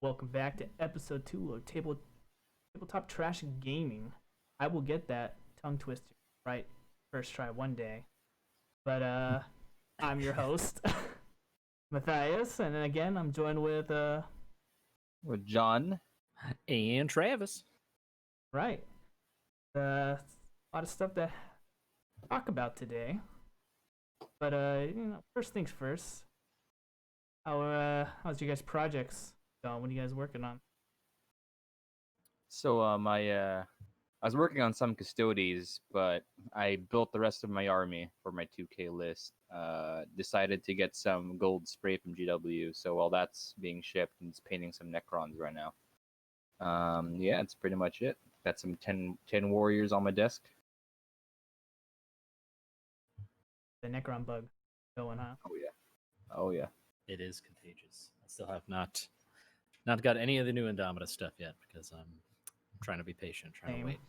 Welcome back to episode 2 of Tabletop Trash Gaming. I will get that tongue twister right first try one day. But I'm your host, Matthias, and then again I'm joined with With John. And Travis. right. A lot of stuff to talk about today. But first things first. How's your guys' projects going? What are you guys working on? So I was working on some custodies, but I built the rest of my army for my 2K list. Decided to get some gold spray from GW. So while that's being shipped, and it's painting some Necrons right now. Yeah, it's pretty much it. Got some 10 warriors on my desk. The Necron bug going, huh? Oh yeah. Oh yeah. It is contagious. I still have not got any of the new Indominus stuff yet because I'm trying to be patient, trying to wait.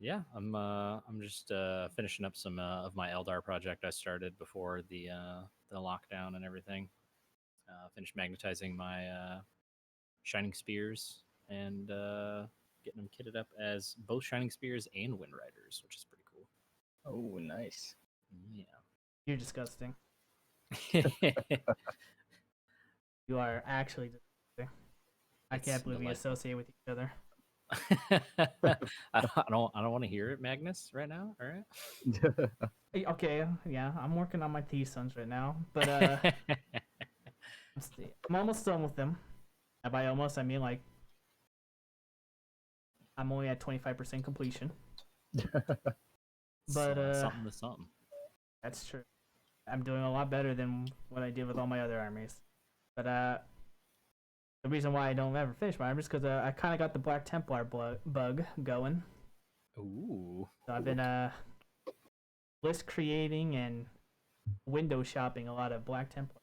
Yeah, I'm just finishing up some of my Eldar project I started before the lockdown and everything. Finished magnetizing my Shining Spears and getting them kitted up as both Shining Spears and Wind Riders, which is pretty cool. Oh, nice. You're disgusting. Yeah. You are actually disgusting. I can't believe we associate with each other. I don't want to hear it, Magnus, right now. All right. Okay, yeah, I'm working on my T-Sons right now, but I'm almost done with them. And by almost, I mean like I'm only at 25% completion. But something to something. That's true. I'm doing a lot better than what I did with all my other armies. But the reason why I don't ever finish my armies is because I kind of got the Black Templar bug going. Ooh. So I've been list creating and window shopping a lot of Black Templar.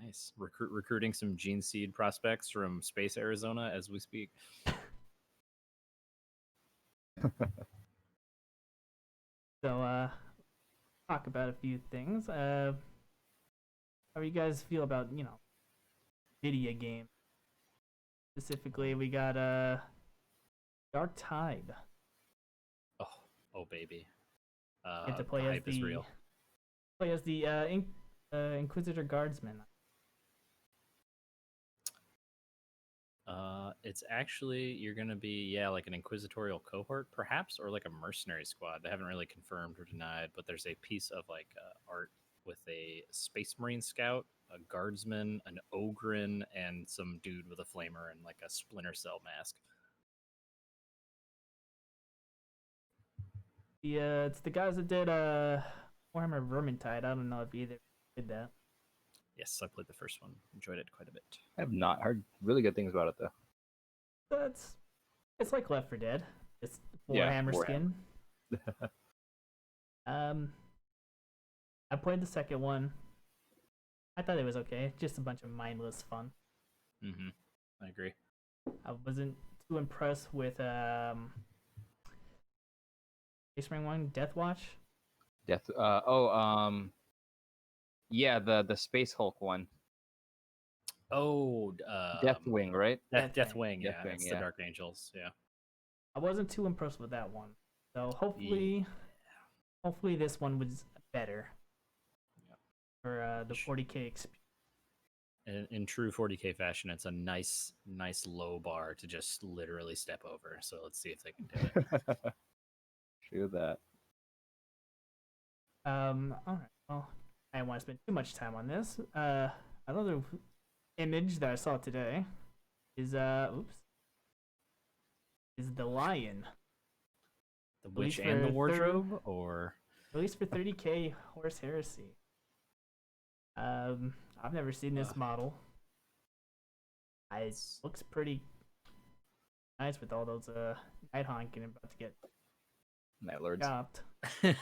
Nice. Recruiting some gene seed prospects from Space Arizona as we speak. So talk about a few things. How do you guys feel about, video games? Specifically, we got Dark Tide. Oh baby. You have to play the hype is real. Play as the Inquisitor Guardsman. It's actually, you're gonna be like an inquisitorial cohort perhaps, or like a mercenary squad. They haven't really confirmed or denied, but there's a piece of like art with a space marine scout, a guardsman, an ogrin, and some dude with a flamer and like a splinter cell mask. It's the guys that did Warhammer Vermintide. I don't know if either did that. Yes, I played the first one. Enjoyed it quite a bit. I have not heard really good things about it though. It's like Left 4 Dead. It's Warhammer skin. I played the second one. I thought it was okay. Just a bunch of mindless fun. I agree. I wasn't too impressed with Space Marine one, Death Watch. Yeah, the Space Hulk one. Oh, Deathwing, right? Deathwing, yeah. Deathwing, It's the Dark Angels, yeah. I wasn't too impressed with that one. So hopefully this one was better. Yeah. For the 40K experience. In true 40K fashion, it's a nice low bar to just literally step over. So let's see if they can do it. True that. All right. Well, I don't want to spend too much time on this. Another image that I saw today is the lion. The witch and the wardrobe, or released for 30K Horse Heresy. I've never seen this model. It looks pretty nice with all those night honking about to get Night Lords. chopped. Did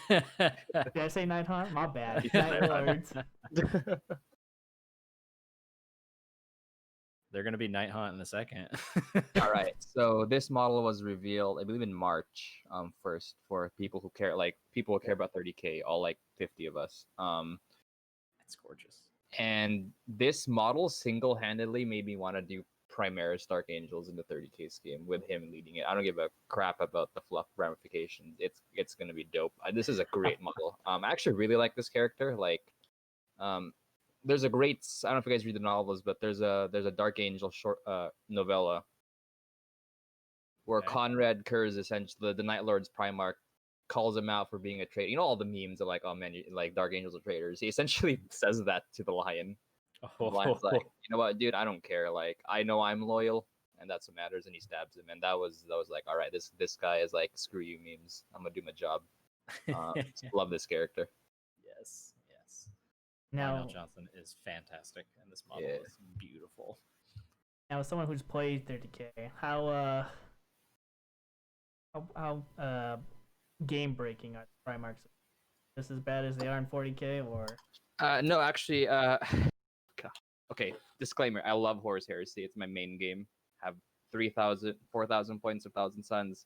I say night hunt? My bad. Night Lords. They're gonna be night hunt in a second. All right. So this model was revealed, I believe, in March. First for people who care, like people who care about 30K, all like 50 of us. It's gorgeous. And this model single-handedly made me want to do Primaris Dark Angels in the 30k scheme with him leading it. I don't give a crap about the fluff ramifications. It's gonna be dope. This is a great model. I actually really like this character. Like, there's a great. I don't know if you guys read the novels, but there's a Dark Angel short novella where Okay. Conrad Kurz, essentially the Night Lord's Primarch, calls him out for being a traitor. You know all the memes of like, oh man, like Dark Angels are traitors. He essentially says that to the Lion. The Lion's like, you know what, dude, I don't care. Like, I know I'm loyal, and that's what matters. And he stabs him, and that was like, all right, this guy is like, screw you memes. I'm gonna do my job. Love this character. Yes, yes. Now, Lionel Johnson is fantastic, and this model is beautiful. now, as someone who's played 30k, how game breaking are the Primarchs? Just as bad as they are in 40k, or No, actually, okay, disclaimer, I love Horus Heresy. It's my main game. Have 3,000, 4,000 points of Thousand Suns,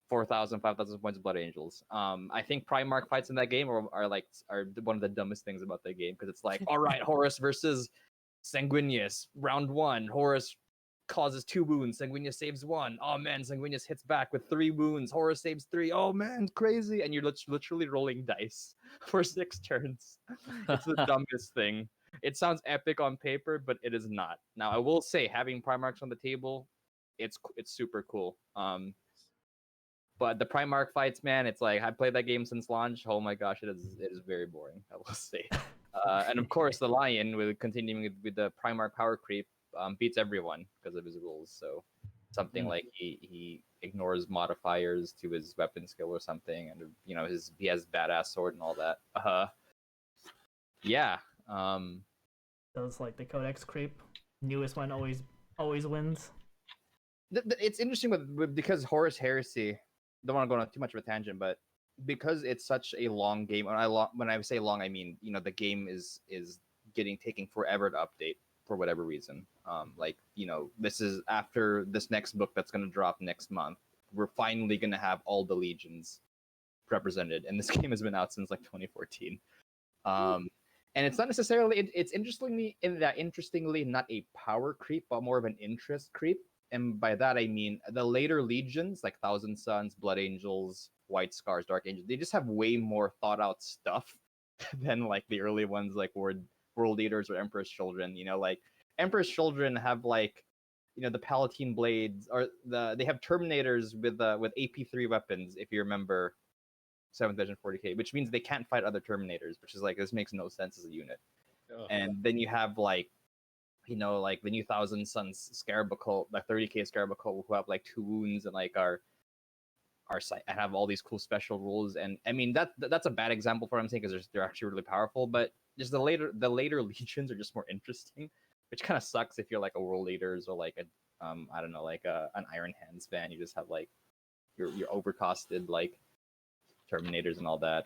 4,000, 5,000 points of Blood Angels. I think Primarch fights in that game are one of the dumbest things about that game, because it's like, all right, Horus versus Sanguinius, round 1. Horus causes 2 wounds, Sanguinius saves 1. Oh man, Sanguinius hits back with 3 wounds, Horus saves 3. Oh man, crazy. And you're literally rolling dice for 6 turns. It's the dumbest thing. It sounds epic on paper, but it is not. Now, I will say, having Primarchs on the table, it's super cool. But the Primarch fights, man, it's like, I played that game since launch. Oh my gosh, it is very boring, I will say. And of course, the Lion, with continuing with the Primarch power creep, beats everyone because of his rules. So something like he ignores modifiers to his weapon skill or something, and you know, he has badass sword and all that. Yeah. those like the Codex creep, newest one always wins. It's interesting because Horus Heresy. Don't want to go on too much of a tangent, but because it's such a long game, when I say long, I mean, you know, the game is taking forever to update for whatever reason. Like, you know, this is after this next book that's going to drop next month. We're finally going to have all the legions represented, and this game has been out since like 2014. And it's not necessarily. It's interestingly not a power creep, but more of an interest creep. And by that I mean the later legions, like Thousand Suns, Blood Angels, White Scars, Dark Angels, they just have way more thought out stuff than like the early ones, like World Eaters or Emperor's Children. You know, like Emperor's Children have like, you know, the Palatine Blades, or they have Terminators with AP3 weapons, if you remember 7th edition 40k, which means they can't fight other Terminators, which is like, this makes no sense as a unit. And then you have like, you know, like the new Thousand Suns Scarab Cult, like 30k Scarab Cult, who have like 2 wounds and like are have all these cool special rules. And I mean, that's a bad example for what I'm saying, because they're actually really powerful, but just the later legions are just more interesting, which kind of sucks if you're like a World Eaters or like a I don't know, like an Iron Hands fan. You just have like your overcosted like Terminators and all that.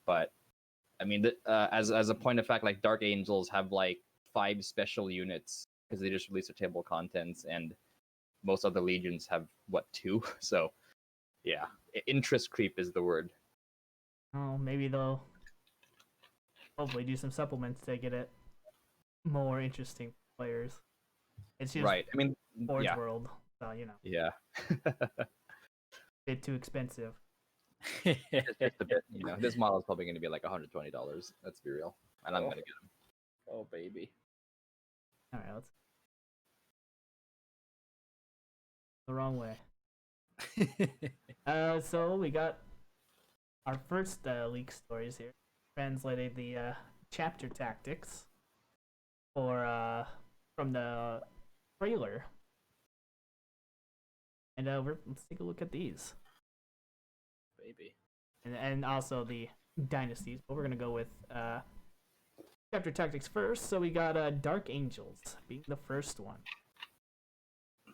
But I mean, as a point of fact, like Dark Angels have like 5 special units because they just released their table of contents, and most other legions have 2. So yeah, interest creep is the word. Oh, maybe they'll hopefully do some supplements to get it more interesting for players. It's just Right. I mean, Forge yeah. World, so you know, Yeah. a bit too expensive. Just a bit. You know, this model is probably going to be like $120. Let's be real, and I'm going to get them. Oh baby. All right, let's the wrong way. So we got our first leak stories here. Translated the chapter tactics for from the trailer, and let's take a look at these, Baby. and also the dynasties. But we're gonna go with chapter tactics first. So we got Dark Angels being the first one.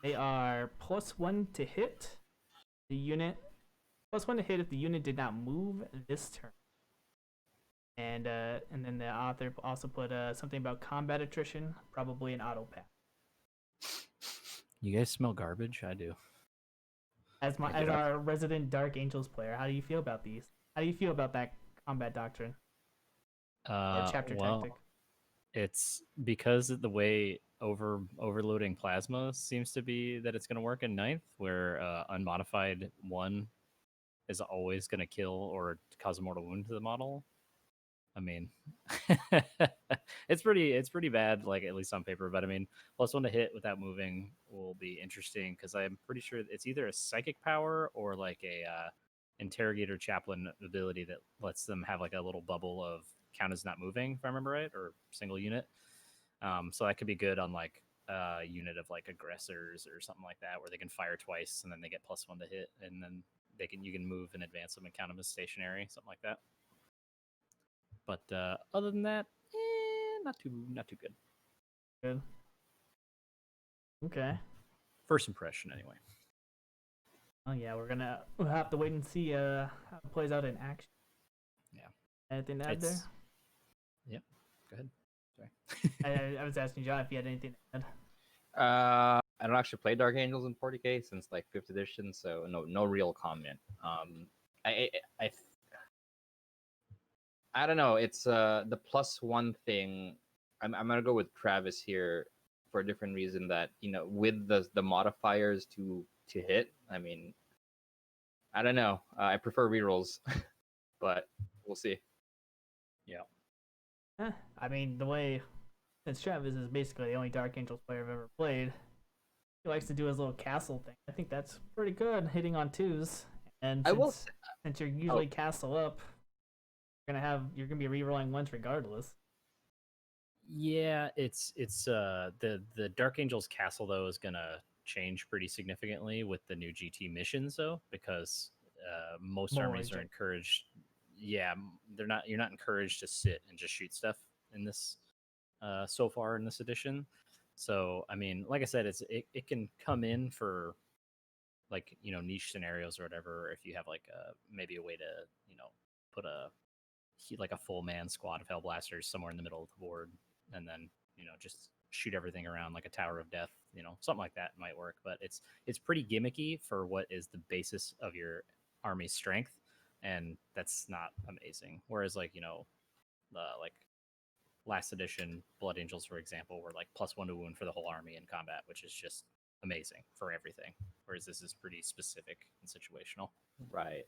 They are +1 to hit the unit, +1 to hit if the unit did not move this turn. And then the author also put something about combat attrition, probably an auto pack. You guys smell garbage? I do. As our resident Dark Angels player, how do you feel about these? How do you feel about that combat doctrine? or chapter Well, tactic? it's because of the way overloading plasma seems to be that it's going to work in ninth, where unmodified one is always going to kill or cause a mortal wound to the model. I mean, it's pretty bad, like at least on paper. But I mean, +1 to hit without moving will be interesting because I'm pretty sure it's either a psychic power or like a interrogator chaplain ability that lets them have like a little bubble of count as not moving, if I remember right, or single unit. So that could be good on like a unit of like aggressors or something like that, where they can fire twice and then they get +1 to hit, and then you can move and advance them and count them as stationary, something like that. But other than that, not too good. Good. Okay. First impression, anyway. Oh yeah, we'll have to wait and see how it plays out in action. Yeah. Anything to add there? Yep. Go ahead. Sorry. I was asking John if he had anything to add. I don't actually play Dark Angels in 40k since like 5th edition, so no real comment. I I I don't know. It's the +1 thing. I'm gonna go with Travis here for a different reason. That with the modifiers to hit. I mean, I don't know. I prefer rerolls, but we'll see. Yeah. I mean, since Travis is basically the only Dark Angels player I've ever played, he likes to do his little castle thing. I think that's pretty good, hitting on 2s. And I will. since you're usually castle up, you're gonna be rerolling 1s regardless. Yeah, it's the Dark Angels castle though is gonna change pretty significantly with the new GT missions though, because most More armies are encouraged. Yeah, you're not encouraged to sit and just shoot stuff in this so far in this edition. So I mean, like I said, it can come in for like niche scenarios or whatever. If you have like maybe a way to put like a full man squad of Hellblasters somewhere in the middle of the board, and then just shoot everything around like a Tower of Death, something like that might work. But it's pretty gimmicky for what is the basis of your army's strength, and that's not amazing. Whereas like like last edition Blood Angels, for example, were like +1 to wound for the whole army in combat, which is just amazing for everything. Whereas this is pretty specific and situational. Right.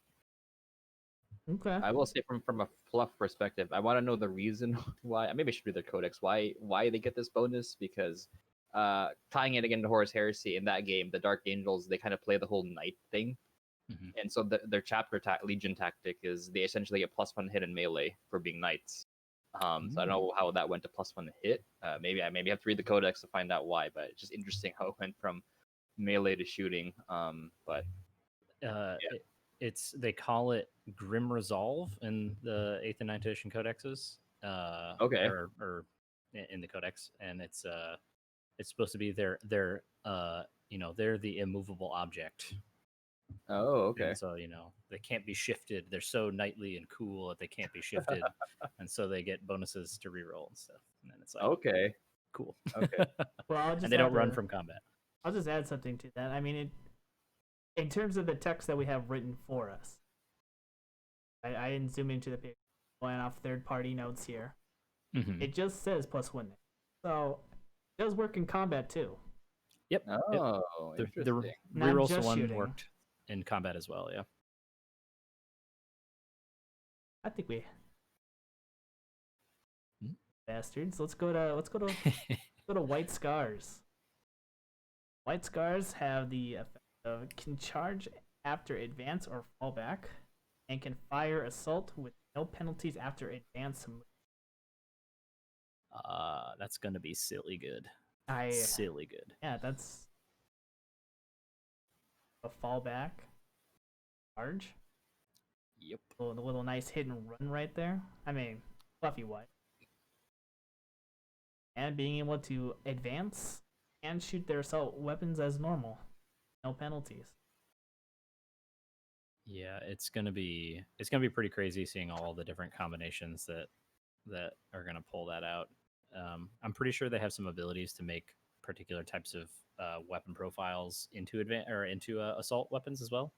Okay. I will say from a fluff perspective, I want to know the reason why. Maybe I should read their codex. Why they get this bonus? Because tying it again to Horus Heresy in that game, the Dark Angels, they kind of play the whole knight thing, and so their chapter legion tactic is they essentially get +1 hit in melee for being knights. So I don't know how that went to +1 hit. Maybe I have to read the codex to find out why, but it's just interesting how it went from melee to shooting. But they call it Grim Resolve in the 8th and 9th edition codexes. Okay. Or in the codex, and it's supposed to be they're the immovable object. Oh, okay. And so they can't be shifted. They're so knightly and cool that they can't be shifted, and so they get bonuses to reroll and stuff. And then it's like, okay, cool. Okay. Well, and they don't run from combat. I'll just add something to that. I mean, in terms of the text that we have written for us, I didn't zoom into the page, going off third-party notes here. It just says +1, so it does work in combat too. Yep. Oh, The interesting. reroll just one shooting. worked in combat as well. Yeah. I think we bastards. Let's go to White Scars. White Scars have the effect of can charge after advance or fall back, and can fire assault with no penalties after advance. That's gonna be silly good. Silly good. Yeah, that's a fallback charge. Yep. The little nice hit and run right there. I mean, fluffy white. And being able to advance and shoot their assault weapons as normal. No penalties. Yeah, it's gonna be pretty crazy seeing all the different combinations that are gonna pull that out. I'm pretty sure they have some abilities to make particular types of weapon profiles into assault weapons as well.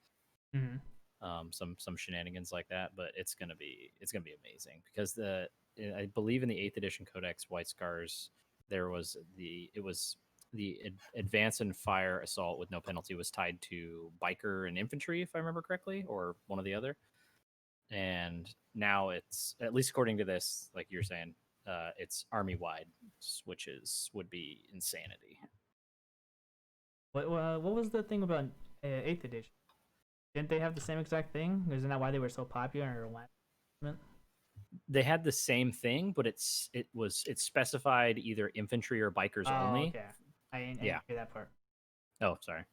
Mm-hmm. Some shenanigans like that, but it's gonna be amazing because the I believe in the 8th edition Codex White Scars, there was the advance and fire assault with no penalty was tied to biker and infantry, if I remember correctly, or one or the other. And now it's, at least according to this, like you're saying, it's army wide, which would be insanity. What was the thing about 8th edition? Didn't they have the same exact thing? Isn't that why they were so popular? Or They had the same thing, but it specified either infantry or bikers only. Okay. I didn't hear that part. Oh, sorry.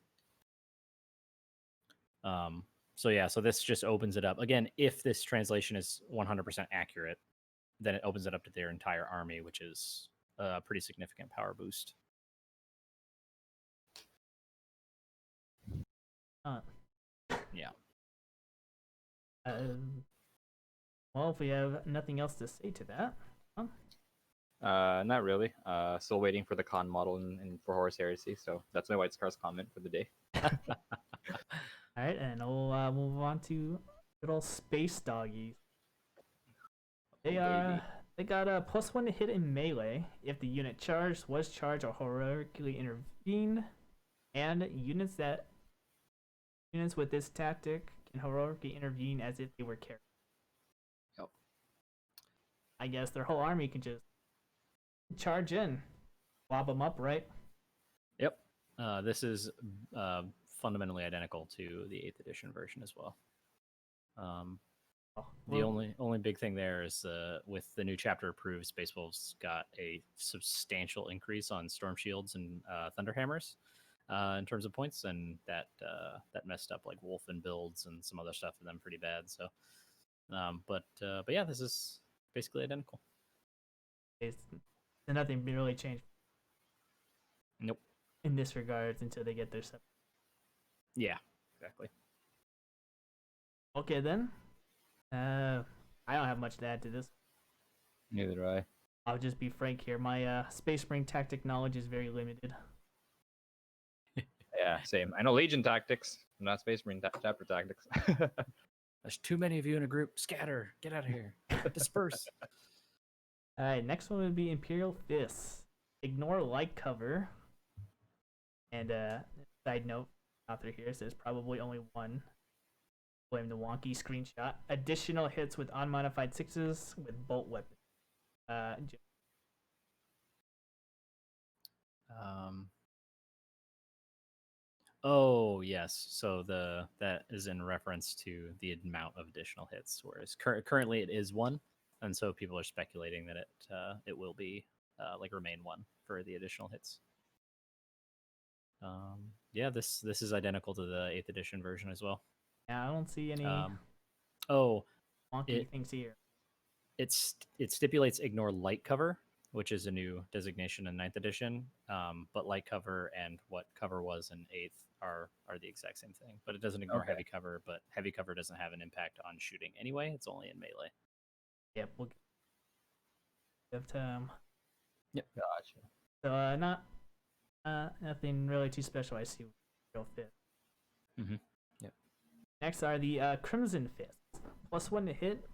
So this just opens it up. Again, if this translation is 100% accurate, then it opens it up to their entire army, which is a pretty significant power boost. Yeah. Well, if we have nothing else to say to that, Not really. Still waiting for the con model for Horus Heresy, so that's my White Scars comment for the day. all right, and we'll move on to good old space doggies. They got a +1 to hit in melee if the unit charged, was charged, or heroically intervened, and units with this tactic can heroically intervene as if they were carried. Yep. I guess their whole army can just charge in, lob them up, right? Yep. This is fundamentally identical to the 8th edition version as well. The only big thing there is with the new chapter approved, Space Wolves got a substantial increase on Storm Shields and Thunderhammers in terms of points, and that messed up like Wolfen builds and some other stuff for them pretty bad. So, but yeah, this is basically identical. Nothing really changed. Nope. In this regards until they get their stuff. Yeah, exactly. Okay then. I don't have much to add to this. Neither do I. I'll just be frank here. My Space Marine tactic knowledge is very limited. Yeah, same. I know Legion tactics, not Space Marine chapter tactics. There's too many of you in a group. Scatter. Get out of here. Disperse. Alright, next one would be Imperial Fists. Ignore light cover. And side note, author here says probably only one. Blame the wonky screenshot. Additional hits with unmodified 6s with bolt weapon. Oh yes, so that is in reference to the amount of additional hits, whereas currently it is one, and so people are speculating that it will be remain one for the additional hits. Yeah, this is identical to the 8th edition version as well. Yeah, I don't see any wonky things here. It stipulates ignore light cover, which is a new designation in 9th edition. But light cover and what cover was in 8th are the exact same thing. But it doesn't ignore heavy cover, but heavy cover doesn't have an impact on shooting anyway. It's only in melee. Yep, we'll give time. Yep. Gotcha. So nothing really too special I see with Real Fist. Mm-hmm. Yep. Next are the Crimson Fists. +1 to hit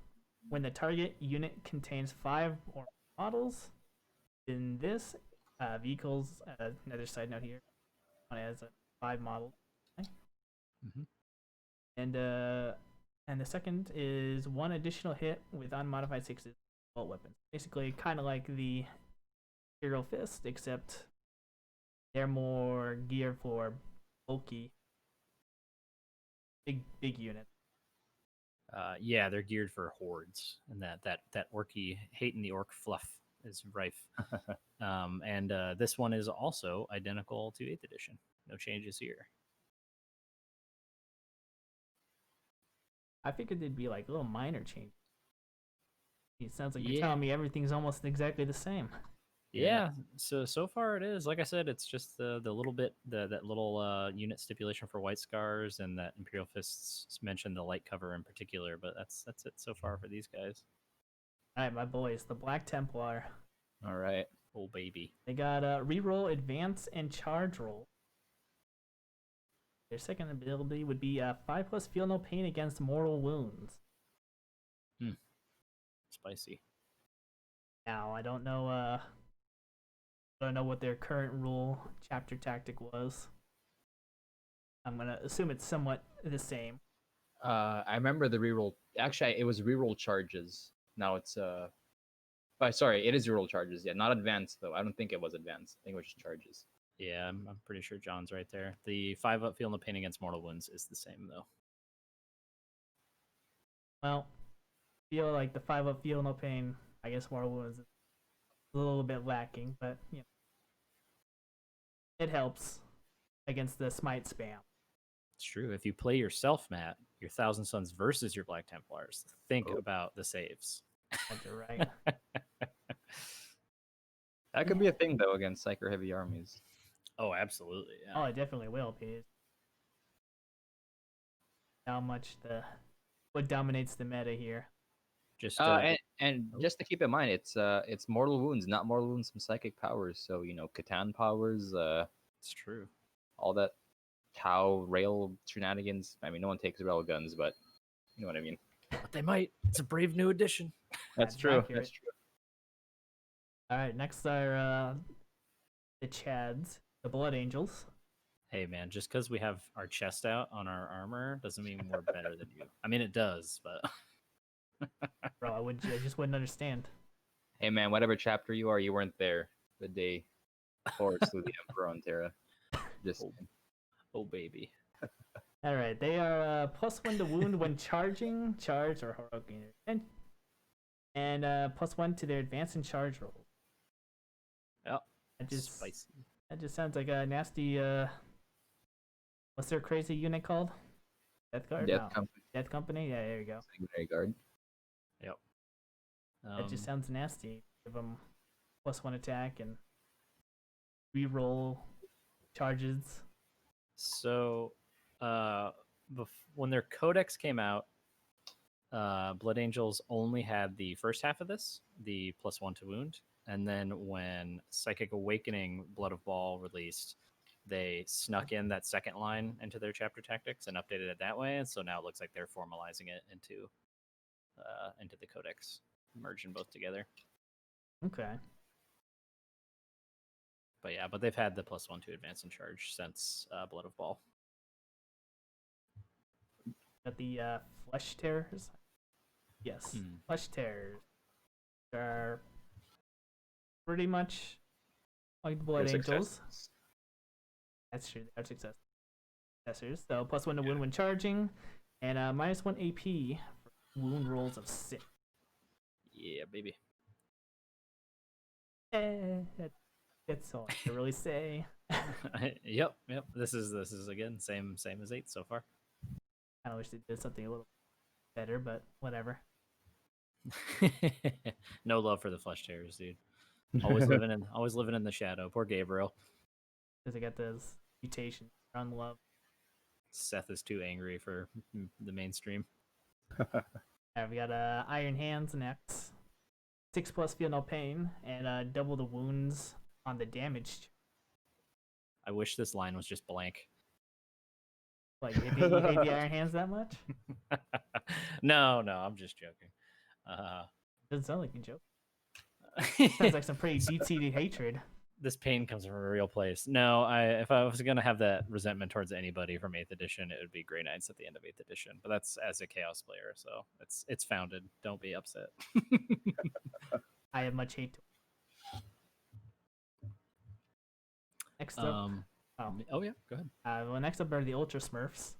when the target unit contains 5 or more models. In this, vehicles, another side note here, one has 5 models. Okay. Mm-hmm. And the second is 1 additional hit with unmodified 6s bolt weapons. Basically, kind of like the Imperial Fist, except they're more geared for bulky, big units. Yeah, they're geared for hordes, and that orky hating the orc fluff is rife. And this one is also identical to 8th edition. No changes here. I figured there'd be like little minor changes. It sounds like you're telling me everything's almost exactly the same. Yeah. So far it is. Like I said, it's just the little bit that little unit stipulation for White Scars, and that Imperial Fists mentioned the light cover in particular. But that's it so far for these guys. All right, my boys, the Black Templar. All right. Oh baby. They got reroll, advance, and charge roll. Their second ability would be 5+ feel no pain against mortal wounds. Spicy. now. I don't know. I don't know what their current rule chapter tactic was. I'm gonna assume it's somewhat the same. I remember the reroll. Actually, it was reroll charges. Now it's sorry, it is reroll charges. Yeah, not advanced though. I don't think it was advanced. I think it was just charges. Yeah, I'm pretty sure John's right there. The 5-up feel no pain against mortal wounds is the same though. Well, feel like the 5-up feel no pain. I guess Mortal Wounds is a little bit lacking, but it helps against the smite spam. It's true. If you play yourself, Matt, your Thousand Sons versus your Black Templars, think about the saves. That's right. That could be a thing though against psycho heavy armies. Oh, absolutely. Yeah. Oh, it definitely will be. How much what dominates the meta here? Just and just to keep in mind, it's mortal wounds, not mortal wounds from psychic powers. So Catan powers, it's true. all that cow rail shenanigans. I mean, no one takes rail guns, but you know what I mean. But they might. It's a brave new edition. That's true. Accurate. That's true. All right, next are the Chads, the Blood Angels. Hey man, just because we have our chest out on our armor doesn't mean we're better than you. I mean, it does, but Bro, I just wouldn't understand. Hey man, whatever chapter you are, you weren't there the day Horus slew the Emperor on Terra. Just oh baby. All right, they are +1 to wound when charging, charge, or heroic, and +1 to their advance and charge roll. Yep. Spicy. That just sounds like a nasty. What's their crazy unit called? Death Guard. Company. Death Company. Yeah, there you go. Sanguinary Guard. Yep. That just sounds nasty. Give them +1 attack and reroll charges. So, when their codex came out, Blood Angels only had the first half of this, the +1 to wound, and then when Psychic Awakening Blood of Ball released, they snuck in that second line into their chapter tactics and updated it that way. And so now it looks like they're formalizing it into the codex, merging both together. Okay. But yeah, they've had the +1 to advance and charge since Blood of Ball. Got the Flesh Terrors. Yes, Flesh Terrors are pretty much like the Blood Angels. That's true. They're successors. So +1 to wound when charging, and -1 AP for wound rolls of 6. Yeah, baby. That's all I can really say. Yep. This is again same as 8 so far. I wish they did something a little better, but whatever. No love for the Flesh Terrors, dude. Always living in the shadow. Poor Gabriel. Because they got those mutations. Unloved. Seth is too angry for the mainstream. We got Iron Hands next. 6+ feel no pain, and double the wounds on the damaged. I wish this line was just blank. Like, you hate the Iron Hands that much? No, I'm just joking. Doesn't sound like you joke. Sounds like some pretty deep-seated hatred. This pain comes from a real place. No, if I was gonna have that resentment towards anybody from 8th edition, it would be Grey Knights at the end of 8th edition. But that's as a Chaos player, so it's founded. Don't be upset. I have much hate. Next up, oh yeah, go ahead. Well, next up are the Ultra Smurfs.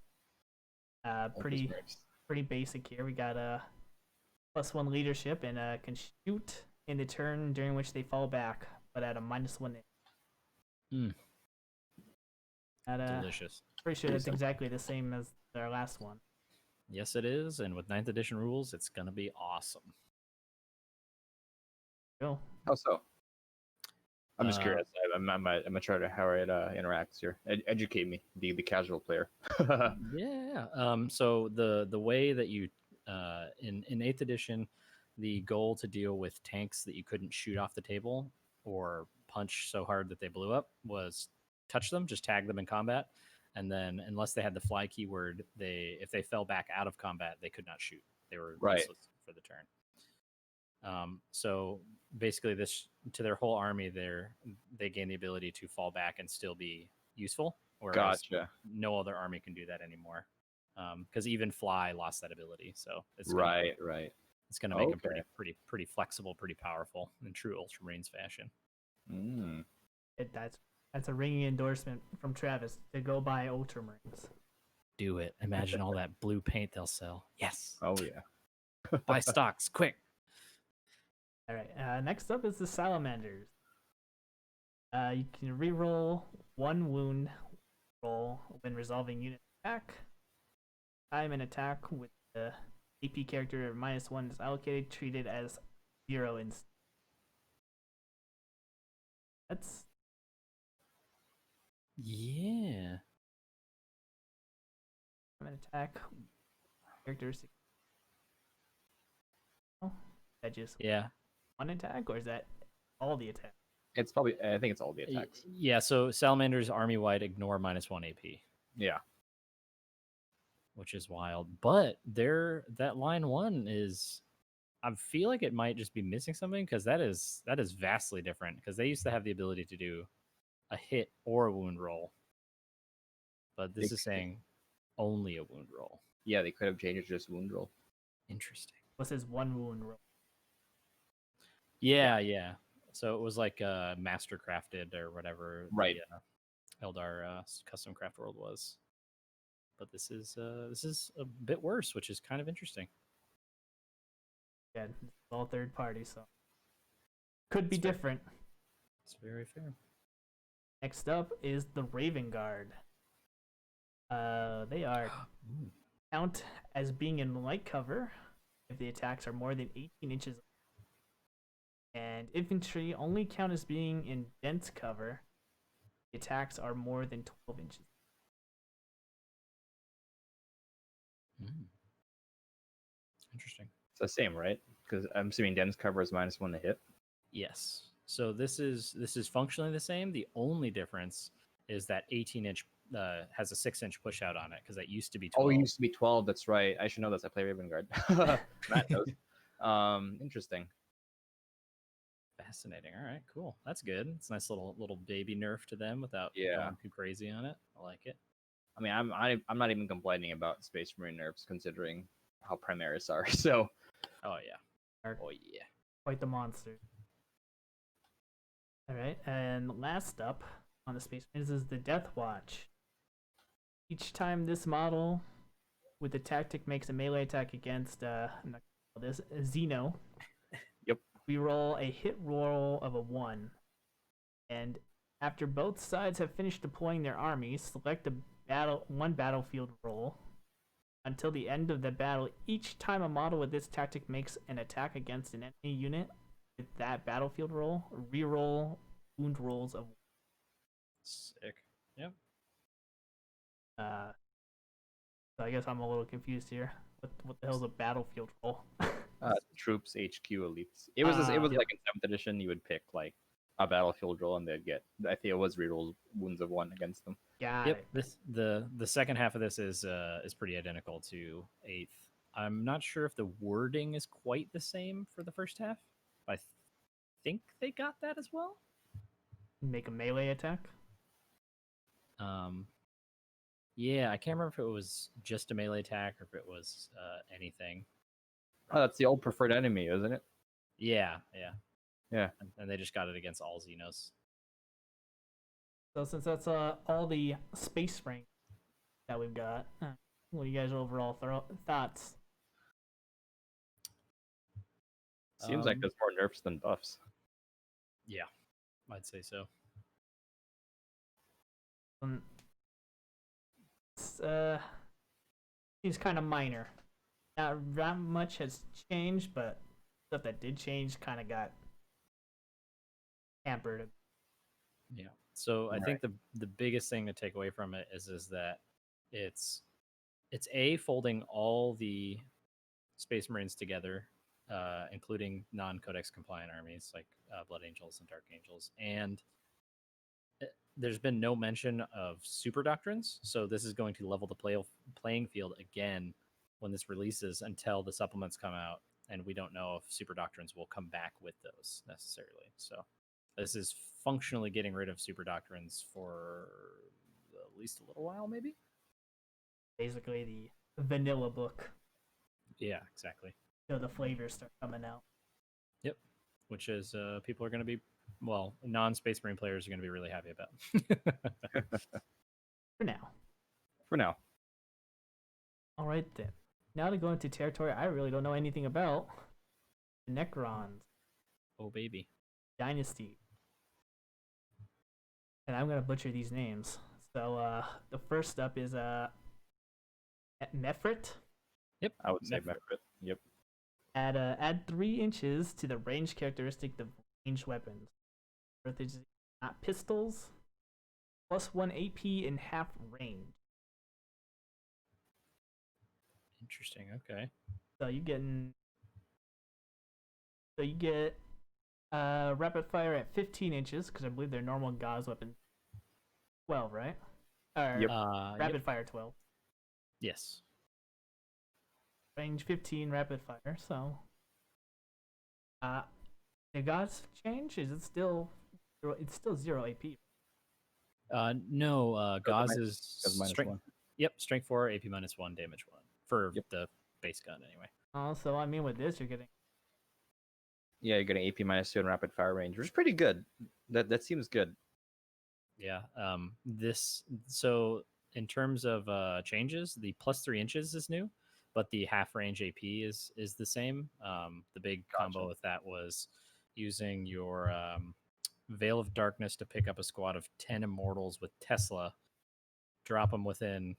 Pretty basic here. We got +1 leadership and can shoot in the turn during which they fall back, but at a -1. Delicious. Pretty sure that's exactly the same as their last one. Yes, it is, and with 9th edition rules, it's gonna be awesome. Cool. How so? I'm just curious. I'm gonna try to how it interacts here. Educate me, the casual player. Yeah. So the way that you in 8th edition, the goal to deal with tanks that you couldn't shoot off the table or punch so hard that they blew up was touch them, just tag them in combat, and then unless they had the fly keyword, if they fell back out of combat, they could not shoot. They were useless for the turn. So basically, this to their whole army, they gain the ability to fall back and still be useful, whereas Gotcha. no other army can do that anymore. Because even Fly lost that ability, so Right, right. it's gonna make them Okay. pretty flexible, pretty powerful in true Ultramarines fashion. Mm. That's a ringing endorsement from Travis to go buy Ultramarines. Do it. Imagine all that blue paint they'll sell. Yes. Oh yeah. Buy stocks quick. All right. Next up is the Salamanders. You can reroll one wound roll when resolving unit attack. Time an attack with the AP character -1 is allocated, treated as 0 instead. That's Yeah. time an attack characteristic. Oh, is that just Yeah. one attack, or is that all the attack? It's probably. I think it's all the attacks. Yeah. So Salamanders army wide ignore -1 AP, Yeah. which is wild. But that line 1 is. I feel like it might just be missing something because that is vastly different. Because they used to have the ability to do a hit or a wound roll, but this is saying only a wound roll. Yeah, they could have changed it to just wound roll. Interesting. What's his one wound roll? Yeah. So it was like master crafted or whatever Right. the Eldar custom craft world was. But this is a bit worse, which is kind of interesting. Yeah, it's all third party, so could be That's fair. different. It's very fair. Next up is the Raven Guard. They are count as being in light cover if the attacks are more than 18 inches. And infantry only count as being in dense cover if the attacks are more than 12 inches. Interesting. It's the same, right? Because I'm assuming dense cover is -1 to hit. Yes. So this is functionally the same. The only difference is that 18-inch has a 6-inch push out on it because that used to be 12. Oh, it used to be 12. That's right. I should know this. I play Raven Guard. Matt knows. Interesting. Fascinating. All right, cool. That's good. It's a nice little baby nerf to them without Yeah. going too crazy on it. I like it. I mean, I'm not even complaining about Space Marine nerfs considering how Primaris are. So Oh yeah. Are Oh yeah. quite the monster. All right, and last up on the Space Marines is the Death Watch. Each time this model with the tactic makes a melee attack against I'm not gonna call this Xeno. Yep. We roll a hit roll of a 1, and after both sides have finished deploying their armies, select one battlefield roll. Until the end of the battle, each time a model with this tactic makes an attack against an enemy unit with that battlefield roll, reroll wound rolls of. Sick. Yep. So I guess I'm a little confused here. What the hell's a battlefield roll? troops, HQ, elites. It was Yep. like in 7th edition, you would pick like a battlefield roll, and they'd get. I think it was reroll wounds of 1 against them. Got Yep. it. The second half of this is pretty identical to 8th. I'm not sure if the wording is quite the same for the first half. I think they got that as well. Make a melee attack. Yeah, I can't remember if it was just a melee attack or if it was anything. Oh, that's the old preferred enemy, isn't it? Yeah. Yeah. And they just got it against all Xenos. So since that's all the space rank that we've got, what are you guys' overall thoughts? Seems like there's more nerfs than buffs. Yeah, I'd say so. Seems kind of minor. Not that much has changed, but stuff that did change kind of got hampered. Yeah. So I Right. think the biggest thing to take away from it is that it's folding all the Space Marines together, including non-Codex compliant armies like Blood Angels and Dark Angels, and there's been no mention of super doctrines, so this is going to level the playing field again when this releases until the supplements come out and we don't know if super doctrines will come back with those necessarily. So this is functionally getting rid of super doctrines for at least a little while, maybe. Basically, the vanilla book. Yeah, exactly. So the flavors start coming out. Yep. Which is people are going to be, well, non-Space Marine players are going to be really happy about. For now. For now. All right, then. Now to go into territory I really don't know anything about. The Necron Oh, baby. Dynasty. And I'm going to butcher these names. So the first up is Mephrit. Yep. I would say Nephrit. Mephrit. Yep. Add 3 inches to the range characteristic of ranged weapons. Is not pistols. +1 AP in half range. Interesting. Okay. So you get rapid fire at 15 inches because I believe their normal Gauss weapon 12, right? Or Yep. rapid Yep. fire 12. Yes. Range 15 rapid fire. So the Gauss change, is it still it's still 0 AP? No. Gauze minus- is goes minus strength. 1. Yep. Strength 4, AP -1, damage 1 for Yep. the base gun anyway. So I mean with this you're getting Yeah, you're getting AP -2 and rapid fire range, which is pretty good. That seems good. Yeah. This so in terms of changes, the +3 inches is new, but the half range AP is the same. The big combo Gotcha. with that was using your Veil of Darkness to pick up a squad of 10 immortals with Tesla, drop them within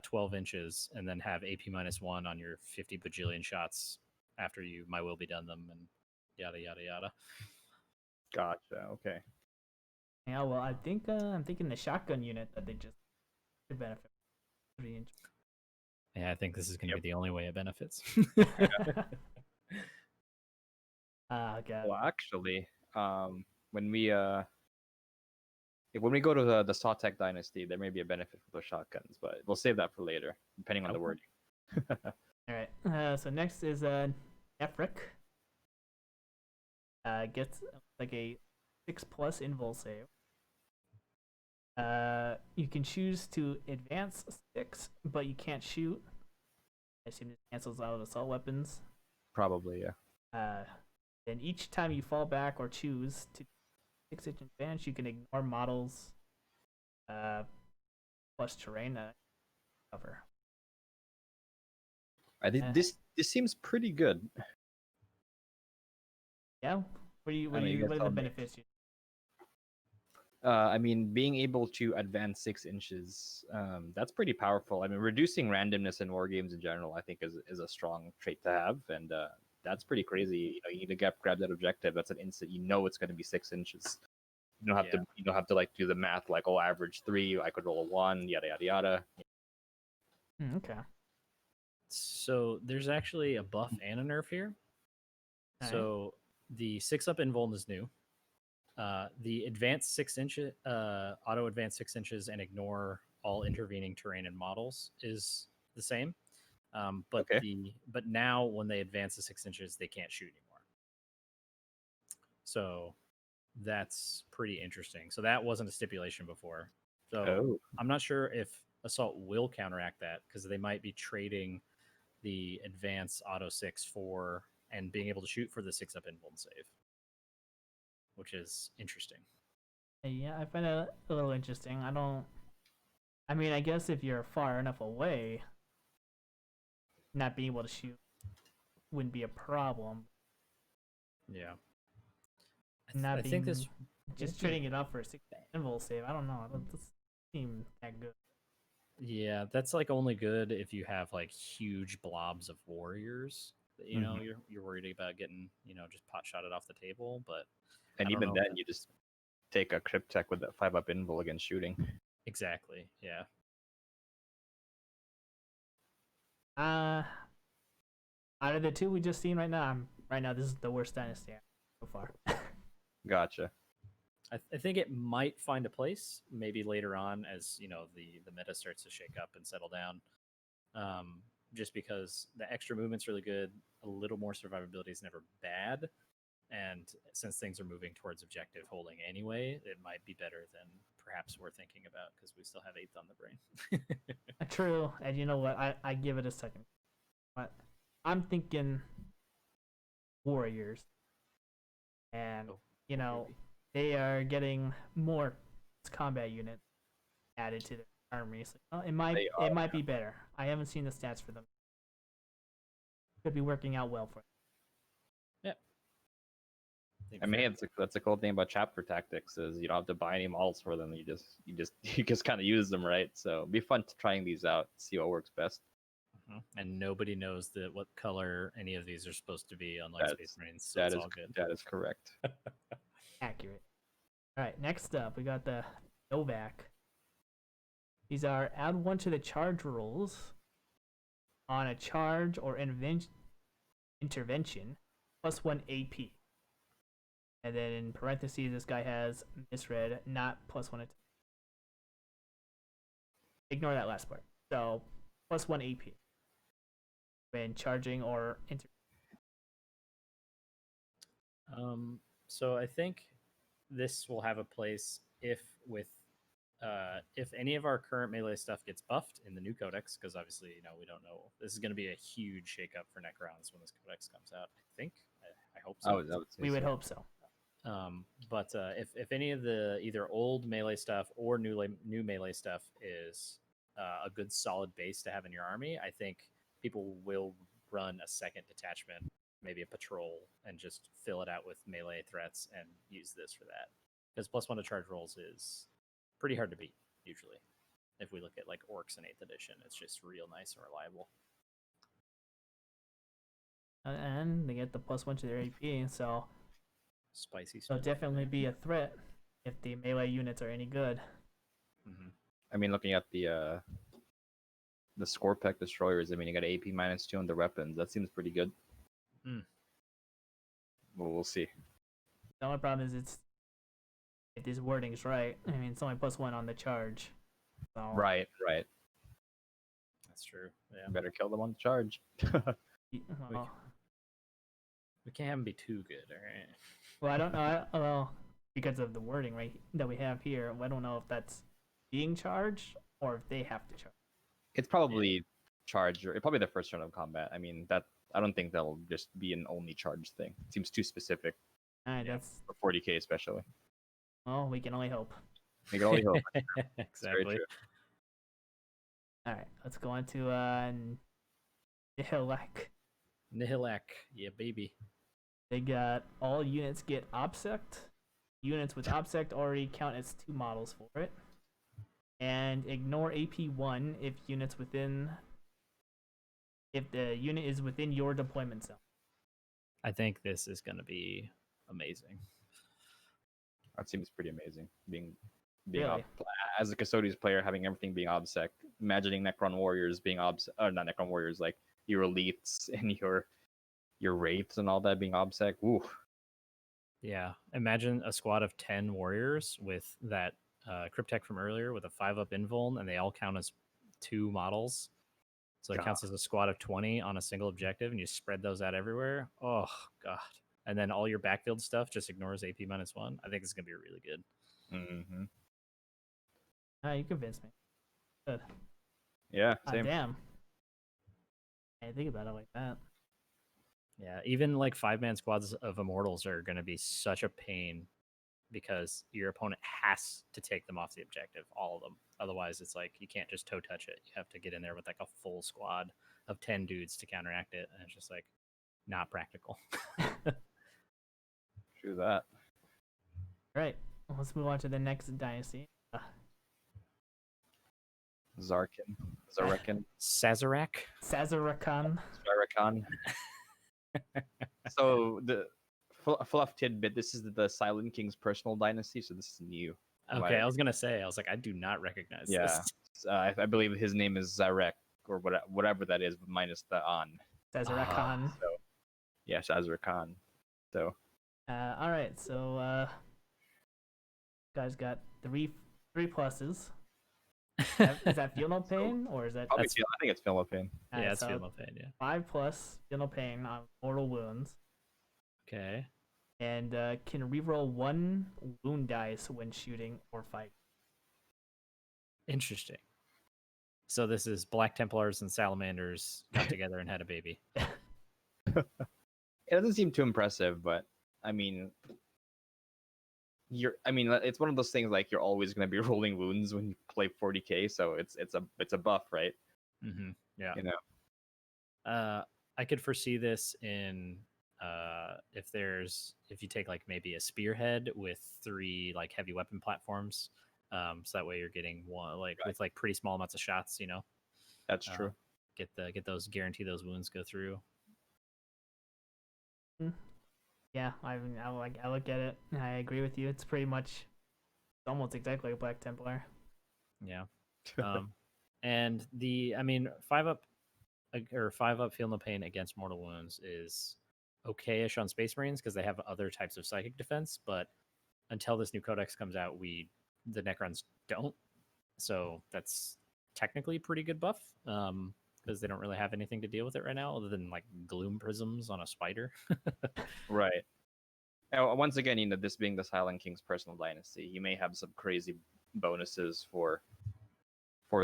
12 inches, and then have AP -1 on your 50 bajillion shots after you My Will Be Done them, and yada yada yada. Gotcha. Okay. yeah. Well, I think I'm thinking the shotgun unit that they just could benefit 3 inch. Yeah, I think this is going to be the only way it benefits. God. Well, actually, when we go to the Sawtech Dynasty, there may be a benefit for those shotguns, but we'll save that for later, depending on the Okay. wording. All right. So next is Nefric. Gets like a 6+ invul save. You can choose to advance 6, but you can't shoot. I assume this cancels out assault weapons. Probably, yeah. Then each time you fall back or choose to 6-inch advance, you can ignore models plus terrain cover. I think this seems pretty good. Yeah. What I mean, are you guys the tell me. benefits? I mean, being able to advance 6 inches, that's pretty powerful. I mean, reducing randomness in war games in general, I think, is a strong trait to have, and that's pretty crazy. You know, you need to grab that objective. That's an instant. You know, it's going to be 6 inches. You don't have to like do the math like, oh, average 3. I could roll a 1. Yada yada yada. Okay. So there's actually a buff and a nerf here. Alright. So the 6-up invuln is new. The advanced 6 inches, auto advance 6 inches and ignore all intervening terrain and models is the same. But Okay. but now when they advance the 6 inches, they can't shoot anymore. So that's pretty interesting. So that wasn't a stipulation before. So Oh. I'm not sure if Assault will counteract that because they might be trading the advance auto 6 for and being able to shoot for the 6-up invuln save, which is interesting. Yeah, I find it a little interesting. I mean, I guess if you're far enough away, not being able to shoot wouldn't be a problem. Yeah. Not I think this just trading it up for a 6 invul save. I don't know. It doesn't seem that good. Yeah, that's like only good if you have like huge blobs of warriors that you know you're worried about getting, just pot shotted off the table, but And I don't even know if then, you just take a Cryptek with that 5-up invul against shooting. exactly. Yeah. Out of the two we just seen right now, this is the worst dynasty so far. Gotcha. I think it might find a place maybe later on as the meta starts to shake up and settle down. just because the extra movement's really good. A little more survivability is never bad. And since things are moving towards objective holding anyway, it might be better than perhaps we're thinking about because we still have 8th on the brain. True, and you know what? I give it a second. But I'm thinking warriors, and Oh, you know maybe. they are getting more combat units added to their army. So it might They it are. might be better. I haven't seen the stats for them. Could be working out well for them. Yeah. I mean, that's a cool thing about chapter tactics is you don't have to buy any models for them. You just kind of use them, right? So it'd be fun to trying these out, see what works best. And nobody knows what color any of these are supposed to be, unlike Space Marines. So it's all good. That is correct. Accurate. All right, next up we got the Novak. These are add 1 to the charge rolls on a charge or intervention plus 1 AP. And then in parentheses, this guy has misread, not plus 1 attack. Ignore that last part. So plus 1 AP when charging or So I think this will have a place if any of our current melee stuff gets buffed in the new codex, because obviously we don't know. This is going to be a huge shakeup for Necrons when this codex comes out. I think. I hope so. I would say we would so. hope so. But if any of the either old melee stuff or new melee stuff is a good solid base to have in your army, I think people will run a second detachment, maybe a patrol, and just fill it out with melee threats and use this for that. Because plus 1 to charge rolls is pretty hard to beat usually. If we look at like orcs in 8th edition, it's just real nice and reliable. And they get the plus 1 to their AP, so Spicy. it'll definitely be a threat if the melee units are any good. Mm-hmm. I mean, looking at the Scorpec destroyers, I mean, you got AP -2 on the weapons. That seems pretty good. Well, we'll see. The only problem is if this wording's right. I mean, it's only plus 1 on the charge. So Right. That's true. Yeah. Better kill them on the charge. well, We can't have them be too good, all right? well, I don't know. Well, because of the wording right that we have here, I don't know if that's being charged or if they have to charge. It's probably charge, or probably the first turn of combat. I mean, that I don't think that'll just be an only charge thing. It seems too specific All right, Yeah. that's for 40k, especially. well, we can only hope. We can only hope. It's very Exactly. true. All right, let's go on to Nihilak. Nihilak, yeah, baby. They got all units get obsect. Units with obsect already count as 2 models for it. And ignore AP1 if the unit is within your deployment zone. I think this is going to be amazing. That seems pretty amazing. Being Really? as a Custodians player, having everything being obsec. Imagining Necron warriors being not Necron warriors, like your elites and your wraiths and all that being obsec. Ooh. Yeah, imagine a squad of 10 warriors with that Cryptek from earlier with a 5-up invuln, and they all count as 2 models. So it counts as a squad of 20 on a single objective, and you spread those out everywhere. Oh, God. And then all your backfield stuff just ignores AP -1. I think it's going to be really good. Mm-hmm. You convinced me. Good. Yeah, same. Damn. I didn't think about it like that. Yeah, even like 5-man squads of immortals are going to be such a pain because your opponent has to take them off the objective, all of them. Otherwise, it's like you can't just toe touch it. You have to get in there with like a full squad of 10 dudes to counteract it, and it's just like not practical. True that. Right. Let's move on to the next dynasty. Zarekin. Sazerac. Sazerakan. So the fluff tidbit. This is the Silent King's personal dynasty, so this is new. Okay, I was gonna say, I do not recognize this. I believe his name is Zarek or whatever that is, minus the on. Sazerakan. So yeah, Sazerakan. So all right, so guys got three pluses. Is that Feel No Pain or is that Probably That's- I think it's Philippine. Yeah, it's so Feel No Pain. Yeah. 5+ Feel No Pain on mortal wounds, Okay. and can reroll 1 wound dice when shooting or fighting. Interesting. So this is Black Templars and Salamanders got together and had a baby. It doesn't seem too impressive, but I mean, it's one of those things like you're always going to be rolling wounds when you play 40k, so it's a buff, right? Mm-hmm. Yeah. You know. I could foresee this in if you take like maybe a spearhead with 3 like heavy weapon platforms, so that way you're getting one like Right. with like pretty small amounts of shots, That's true. get those guarantee those wounds go through. Yeah, I look at it and I agree with you. It's pretty much, it's almost exactly like a Black Templar. Yeah. And the 5-up or 5-up Feel No Pain against mortal wounds is okay-ish on Space Marines because they have other types of psychic defense, but until this new codex comes out, the Necrons don't. So that's technically a pretty good buff because they don't really have anything to deal with it right now other than like gloom prisms on a spider. Right. Now, once again, this being the Silent King's personal dynasty, you may have some crazy bonuses for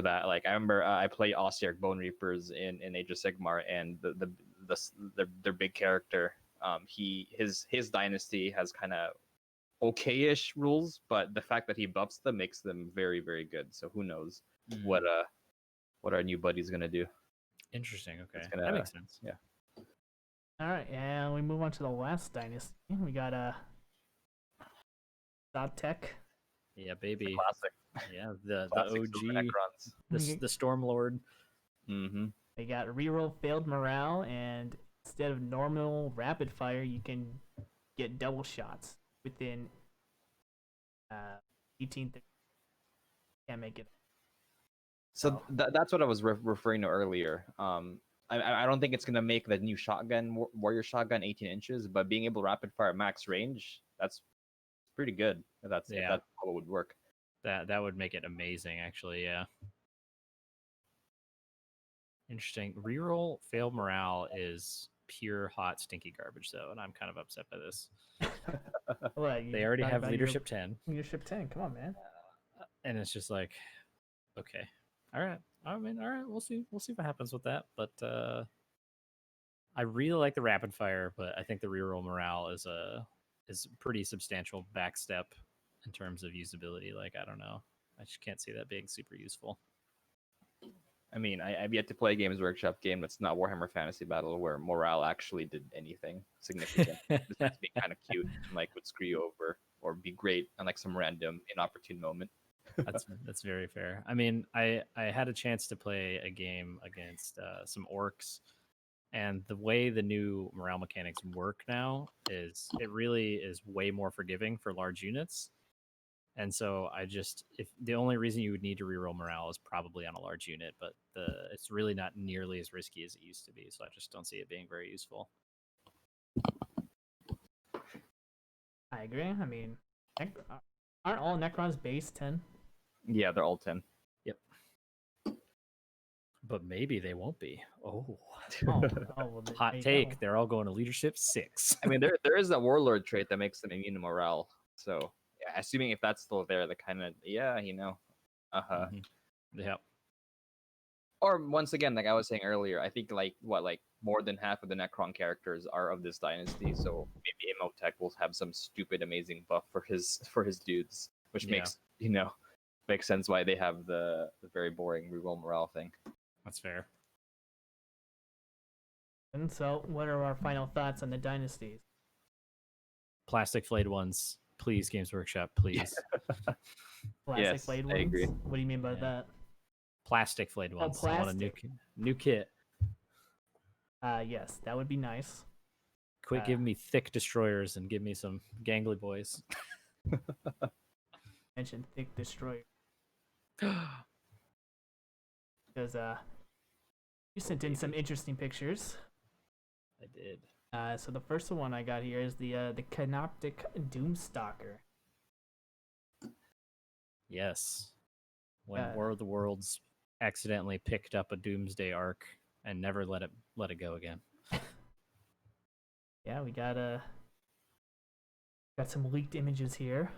that. Like I remember I played Ossiarch Bone Reapers in Age of Sigmar, and their big character, his dynasty has kind of okay-ish rules, but the fact that he buffs them makes them very, very good. So who knows what our new buddy's gonna do? Interesting. Okay, It's gonna- that makes sense. Yeah. All right, and we move on to the last dynasty. We got Tech. Yeah, baby. Classic. Yeah, the Classic OG, Silver Necrons. the Stormlord. Mm-hmm. They got reroll failed morale, and instead of normal rapid fire, you can get double shots within 18. Can't make it. So that's what I was referring to earlier. I don't think it's gonna make the new shotgun warrior shotgun 18 inches, but being able to rapid fire max range, that's pretty good. If that's how it would work. That would make it amazing, actually. Yeah. Interesting. Reroll failed morale is pure hot stinky garbage though, and I'm kind of upset by this. They already have leadership 10. Leadership 10. Come on, man. And it's just like, okay, all right. I mean, all right. We'll see what happens with that. But I really like the rapid fire, but I think the reroll morale is a pretty substantial backstep in terms of usability. Like, I don't know. I just can't see that being super useful. I mean, I've yet to play a Games Workshop game that's not Warhammer Fantasy Battle where morale actually did anything significant. Besides being kind of cute and like would screw you over or be great on like some random inopportune moment. That's very fair. I mean, I had a chance to play a game against some orcs, and the way the new morale mechanics work now is it really is way more forgiving for large units. And so if the only reason you would need to reroll morale is probably on a large unit, but it's really not nearly as risky as it used to be. So I just don't see it being very useful. I agree. I mean, aren't all Necrons base 10? Yeah, they're all 10. Yep. But maybe they won't be. Oh, Well, hot take. Go. They're all going to leadership 6. I mean, there is a warlord trait that makes them immune to morale. So, yeah, assuming if that's still there, the kind of Mm-hmm. Yep. Or once again, like I was saying earlier, I think like more than half of the Necron characters are of this dynasty. So maybe Imhotep will have some stupid, amazing buff for his dudes, which makes sense why they have the very boring reroll morale thing. That's fair. And so, what are our final thoughts on the dynasties? Plastic flayed ones, please. Games Workshop, please. Plastic flayed ones. I agree. What do you mean by that? Plastic flayed ones. Plastic. I want a new kit. Yes, that would be nice. Quit giving me thick destroyers and give me some gangly boys. Mentioned thick destroyer. Because you sent in some interesting pictures. I did. So the first one I got here is the Canoptic Doomstalker. Yes. when Yeah. War of the Worlds accidentally picked up a Doomsday Arc and never let it go again. Yeah, we got some leaked images here.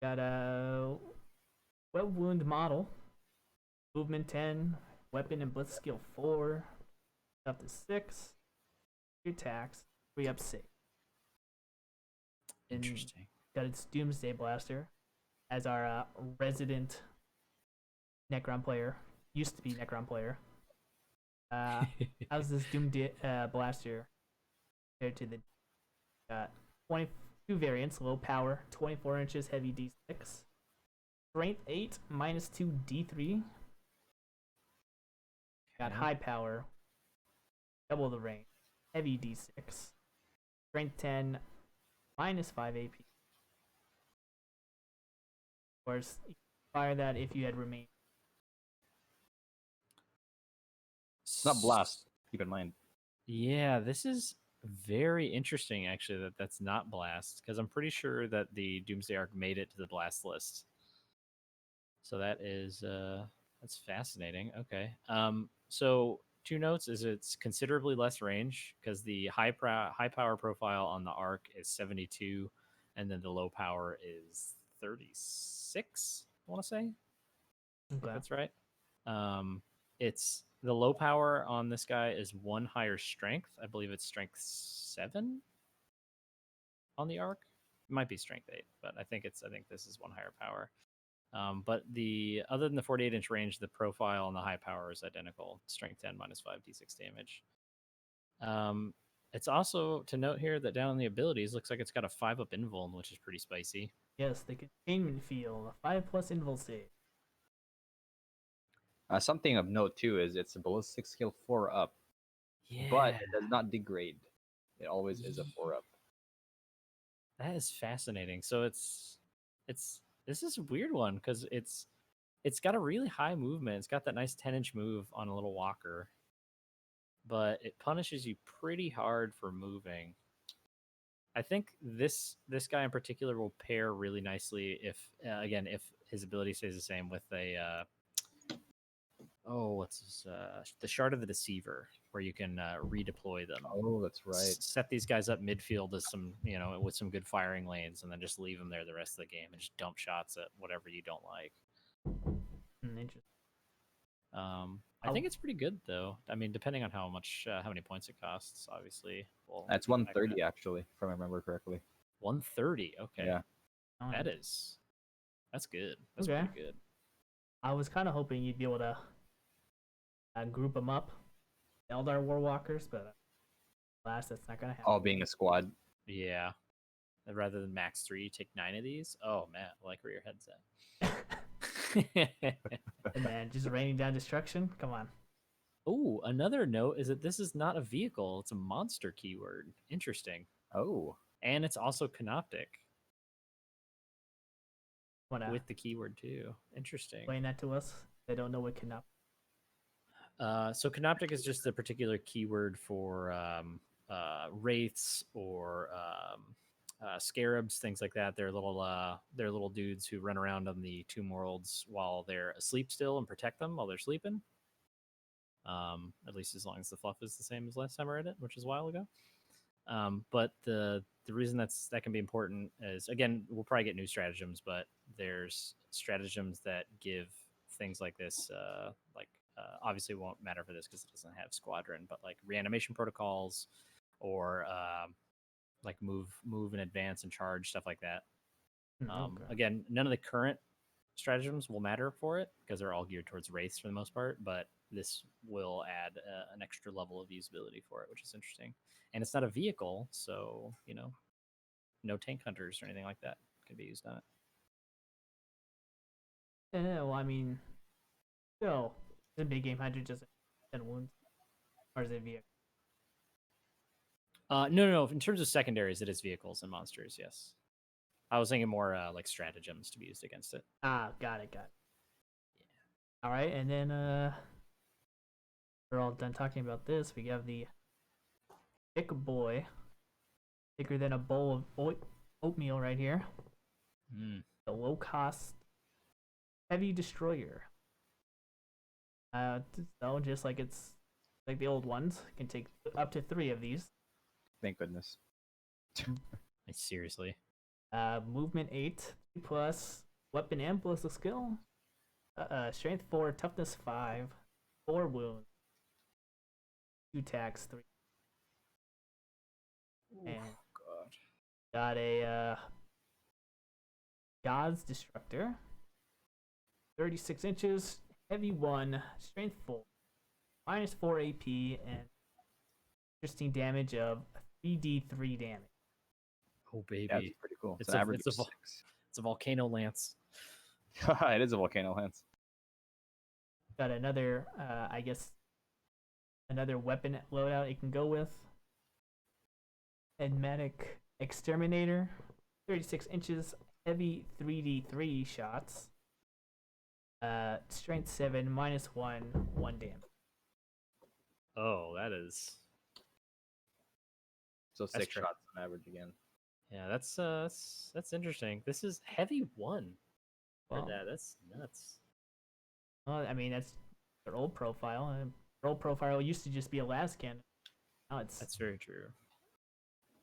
Got a web wound model, movement 10, weapon and blitz skill 4, up to 6, 3 attacks, 3 up 6. And Interesting. got its Doomsday Blaster as our resident Necron player. Used to be Necron player. How's this Blaster compared to the got 22 variants, low power, 24 inches, heavy D6, strength 8, -2 D3. Got Okay. high power, double the range, heavy D6, strength 10, -5 AP. Of course, you can fire that if you had remained. It's not blast. Keep in mind. Yeah, this is very interesting actually that's not blast, because I'm pretty sure that the Doomsday Arc made it to the blast list. So that is that's fascinating. Okay. So 2 notes is it's considerably less range because the high power profile on the arc is 72, and then the low power is 36. I want to say Okay. that's right. It's the low power on this guy is 1 higher strength. I believe it's strength 7 on the arc. It might be strength 8, but I think this is 1 higher power. But other than the 48-inch range, the profile and the high power is identical. Strength 10 -5 d6 damage. It's also to note here that down in the abilities, looks like it's got a 5-up invuln, which is pretty spicy. Yes, the containment field, a 5+ invul save. Something of note too is it's a ballistic skill 4 up, Yeah, but it does not degrade. It always is a 4 up. that is fascinating. So this is a weird one because it's got a really high movement. It's got that nice 10-inch move on a little walker, but it punishes you pretty hard for moving. I think this guy in particular will pair really nicely if again if his ability stays the same with a what's this the Shard of the Deceiver, where you can redeploy them. Oh, that's right. Set these guys up midfield as some with some good firing lanes, and then just leave them there the rest of the game and just dump shots at whatever you don't like. Interesting. I think it's pretty good though. I mean, depending on how many points it costs, obviously. That's 130 actually, if I remember correctly. 130. Okay. Yeah. That's good. That's Okay. pretty good. I was kind of hoping you'd be able to group them up, Eldar Warwalkers, but that's not gonna happen. All being a squad. Yeah. Rather than max 3, take 9 of these. Oh man, I like where your head's at. And then just raining down destruction. Come on. Oh, another note is that this is not a vehicle; it's a monster keyword. Interesting. Oh. And it's also canoptic Wanna with the keyword too. Interesting. explain that to us? They don't know what cannot. So canoptic is just a particular keyword for wraiths or scarabs, things like that. They're little dudes who run around on the tomb worlds while they're asleep still and protect them while they're sleeping. At least as long as the fluff is the same as last time I read it, which was a while ago. But the reason that can be important is, again, we'll probably get new stratagems, but there's stratagems that give things like this, obviously it won't matter for this because it doesn't have squadron, but like reanimation protocols or like move and advance and charge, stuff like that. Okay. Again, none of the current stratagems will matter for it because they're all geared towards wraiths for the most part, but this will add an extra level of usability for it, which is interesting. And it's not a vehicle, so no tank hunters or anything like that can be used on it. Yeah, well, I mean, still, the big game hunter just 10 wounds, or is it vehicle? No. In terms of secondaries, it is vehicles and monsters. Yes, I was thinking more like stratagems to be used against it. Ah, got it. Yeah. All right, and then we're all done talking about this. We have the Thick Boy, thicker than a bowl of oatmeal right here. Mm. The low cost Heavy Destroyer. So just like it's like the old ones, can take up to 3 of these. Thank goodness. Seriously. Movement 8 plus weapon and ballistic skill. Strength 4, toughness 5, 4 wounds, 2 attacks, 3. And God. got a God's Destructor. 36 inches, heavy 1, strength 4, minus 4 AP, and interesting damage of 3d3 damage. Oh baby. Yeah, it's pretty cool. It's an average of it's 6. a volcano lance. It is a volcano lance. Got another, I guess, another weapon loadout it can go with. Enigmatic Exterminator, 36 inches, heavy 3d3 shots. Strength 7, minus 1, 1 damage. Oh, that is. So 6 true. shots on average again. Yeah, that's interesting. This is heavy 1 for Well, that. That's nuts. well, I mean, that's their old profile. Their old profile used to just be a las cannon. Now it's That's very true.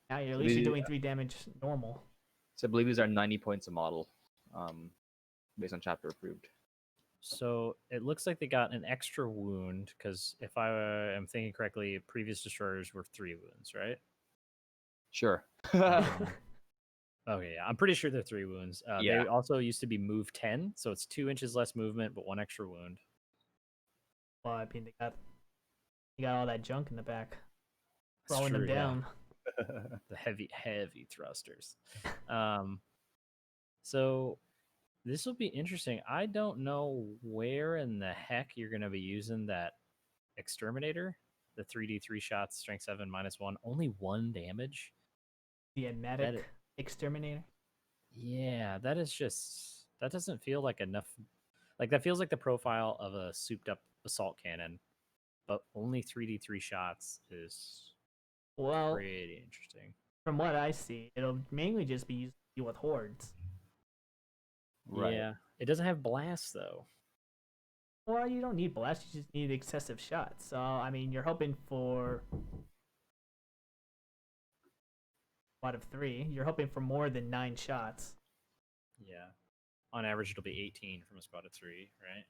now you're at least you're doing 3 damage normal. So I believe these are 90 points a model, based on chapter approved. So it looks like they got an extra wound because if I am thinking correctly, previous destroyers were 3 wounds, right? Sure. Okay, yeah, I'm pretty sure they're 3 wounds. Yeah. They also used to be move 10, so it's 2 inches less movement, but 1 extra wound. Well, I mean, they got all that junk in the back, That's throwing them true, yeah. down. The heavy thrusters. So this will be interesting. I don't know where in the heck you're going to be using that exterminator. The 3d3 shots, strength 7, minus 1, only 1 damage. The Enigmatic Exterminator. Yeah, that is just that doesn't feel like enough. Like that feels like the profile of a souped up assault cannon, but only 3d3 shots is Well, pretty interesting. from what I see, it'll mainly just be used to deal with hordes. Right. Yeah, it doesn't have blast though. Well, you don't need blast; you just need excessive shots. So, I mean, you're hoping for out of 3. You're hoping for more than 9 shots. Yeah, on average it'll be 18 from a squad of 3, right?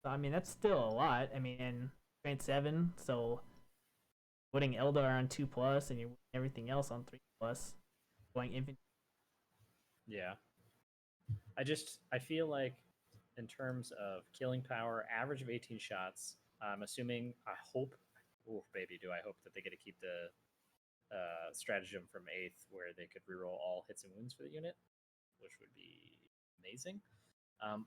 So, I mean, that's still a lot. I mean, strength 7, so putting Eldar on 2+, and you're everything else on 3+, going infantry. Yeah. I feel like in terms of killing power, average of 18 shots. I'm assuming. I hope. Oh baby, do I hope that they get to keep the stratagem from 8th, where they could reroll all hits and wounds for the unit, which would be amazing.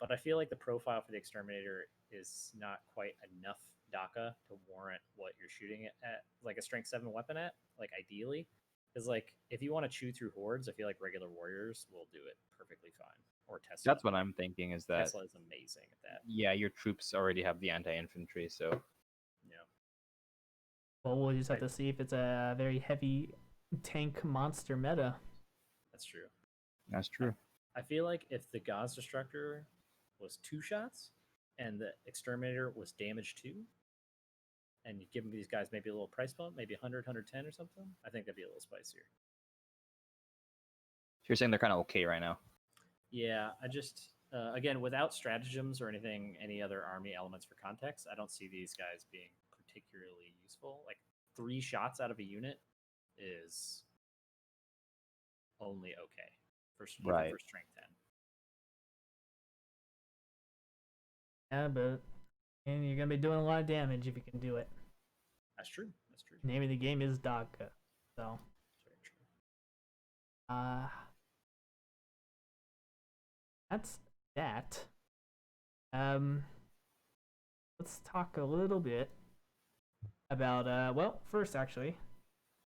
But I feel like the profile for the exterminator is not quite enough DACA to warrant what you're shooting it at, like a strength 7 weapon at, like ideally. Because like if you want to chew through hordes, I feel like regular warriors will do it perfectly fine. Or Tesla. That's what I'm thinking is that Tesla is amazing at that. yeah, your troops already have the anti-infantry, so Yeah. Well, we'll just have to see if it's a very heavy tank monster meta. That's true. that's true. I feel like if the God's Destructor was 2 shots and the Exterminator was damage 2, and you give these guys maybe a little price bump, maybe 100, 110 or something, I think that'd be a little spicier. You're saying they're kind of okay right now. Yeah, I just, again, without stratagems or anything, any other army elements for context, I don't see these guys being particularly useful. Like 3 shots out of a unit is only okay for, Right. for strength 10. Yeah, but and you're gonna be doing a lot of damage if you can do it. That's true. That's true. The name of the game is DACA, so Very true. that's that. Let's talk a little bit about well, first actually,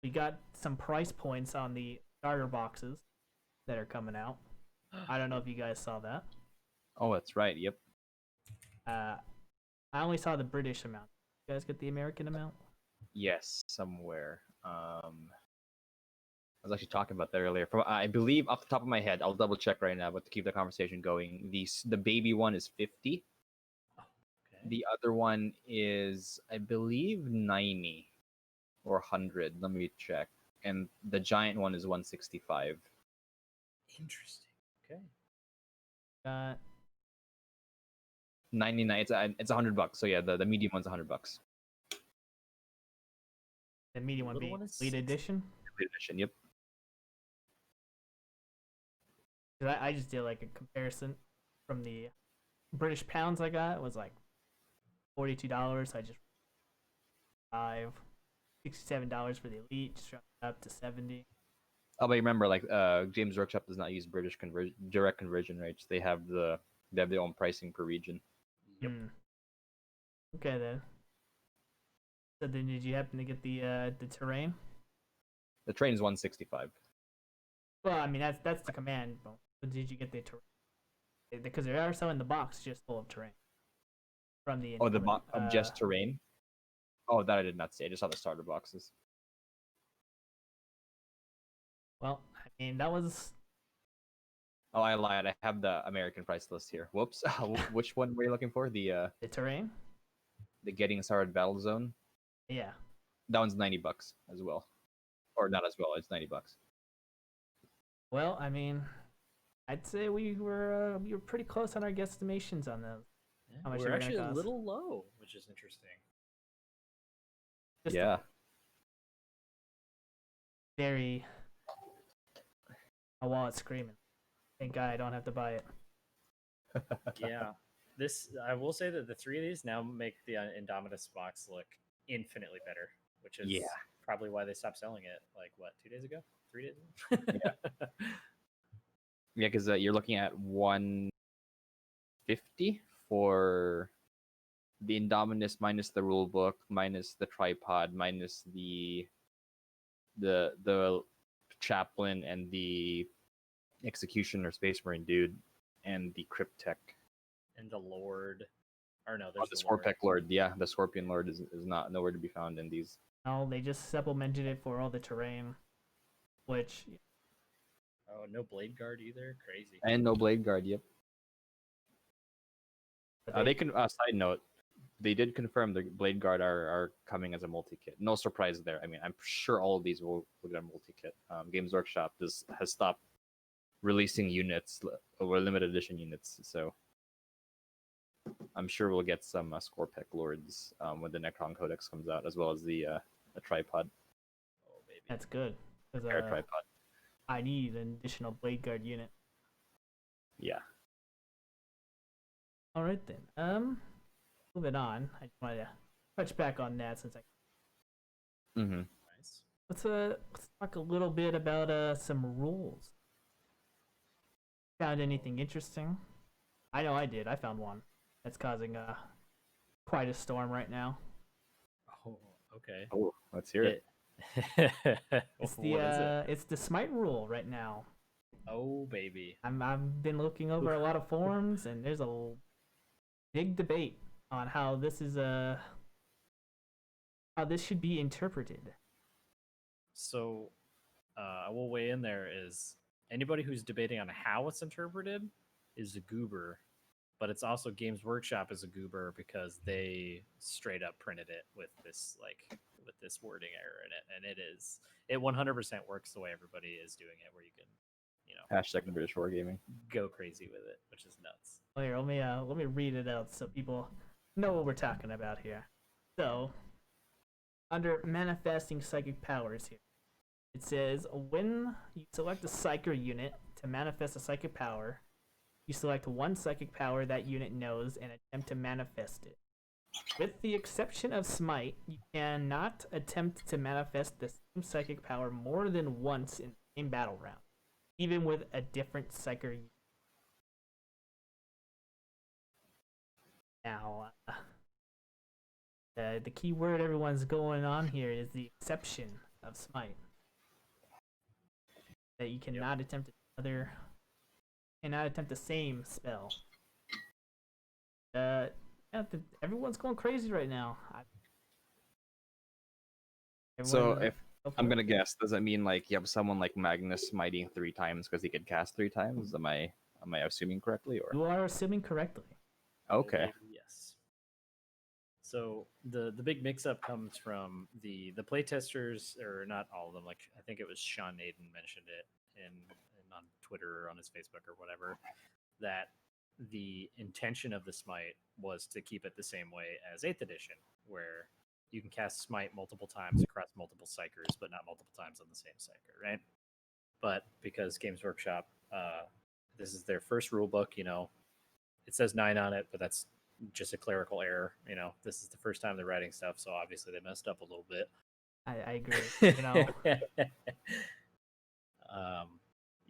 we got some price points on the starter boxes that are coming out. I don't know if you guys saw that. Oh, that's right. Yep. I only saw the British amount. You guys get the American amount? Yes, somewhere. was actually talking about that earlier. I believe off the top of my head, I'll double check right now, but to keep the conversation going, the baby one is 50. Okay. The other one is, I believe, 90 or 100. Let me check. And the giant one is 165. Interesting. Okay. Got 99. It's $100. So yeah, the medium one's $100. the medium one Little being one is Elite 60. Edition. Limited edition. Yep. 'Cause I just did like a comparison from the British pounds I got. It was like $42. I just $67 for the Elite, just dropped it up to 70. Oh, but remember, like, James Workshop does not use British direct conversion rates. They have their own pricing per region. Yep. Okay then. So then, did you happen to get the terrain? The train is 165. Well, I mean that's the command. But did you get the terrain? Because there are some in the box just full of terrain. From the Oh, the box of just terrain. Oh, that I did not see. I just saw the starter boxes. Well, I mean that was Oh, I lied. I have the American price list here. Whoops. Which one were you looking for? the terrain. The Getting Started Battle Zone. Yeah. That one's $90 as well, or not as well. It's $90. Well, I mean, I'd say we were pretty close on our guesstimations on those. Yeah, How much we're they were gonna actually a cost? little low, which is interesting. Just Yeah. very. My wallet's screaming. Thank God I don't have to buy it. Yeah. This I will say that the three of these now make the Indominus box look infinitely better, which is Yeah. probably why they stopped selling it. Like what, 2 days ago, 3 days ago? Yeah. Yeah, because you're looking at 150 for the Indominus minus the rule book, minus the tripod, minus the chaplain and the executioner space marine dude, and the cryptech. And the Lord, or no, Oh, there's the the Lord. Scorpec Lord. Yeah, the Scorpion Lord is not nowhere to be found in these. No, they just supplemented it for all the terrain, which Oh, no Blade Guard either. Crazy. And no Blade Guard. Yep. but They can. Side note, they did confirm the Blade Guard are coming as a multi-kit. No surprise there. I mean, I'm sure all of these will get a multi-kit. Games Workshop has stopped releasing units or limited edition units, so I'm sure we'll get some Scorpec Lords when the Necron Codex comes out, as well as the tripod. Oh, baby. that's good because Air tripod. I need an additional Blade Guard unit. Yeah. All right then. Moving on. I just wanted to touch back on that since Mm-hmm. Nice. let's talk a little bit about some rules. Found anything interesting? I know I did. I found one that's causing quite a storm right now. Oh, okay. Oh, let's hear it. It's What is it? it's the smite rule right now. Oh, baby. I've been looking over a lot of forums and there's a big debate on how this is how this should be interpreted. So, I will weigh in there is anybody who's debating on how it's interpreted is a goober, but it's also Games Workshop is a goober because they straight up printed it with this wording error in it, and it 100% works the way everybody is doing it, where you can, Hashtag British Wargaming. go crazy with it, which is nuts. Here, let me read it out so people know what we're talking about here. So, under manifesting psychic powers here, it says when you select a psyker unit to manifest a psychic power, you select one psychic power that unit knows and attempt to manifest it. With the exception of Smite, you cannot attempt to manifest the same psychic power more than once in the same battle round, even with a different psyker unit. Now, the key word everyone's going on here is the exception of Smite. That you cannot attempt the same spell. Everyone's going crazy right now. So Everyone- Go for I'm it. gonna guess. Does that mean like you have someone like Magnus smiting 3 times because he could cast 3 times? Am I assuming correctly or You are assuming correctly. okay? Yes. So the big mix up comes from the playtesters, or not all of them. Like I think it was Sean Naden mentioned it in on Twitter or on his Facebook or whatever, that the intention of the smite was to keep it the same way as 8th edition, where you can cast smite multiple times across multiple psychers, but not multiple times on the same psycher, right? But because Games Workshop, this is their first rule book, it says 9 on it, but that's just a clerical error. This is the first time they're writing stuff, so obviously they messed up a little bit. I agree.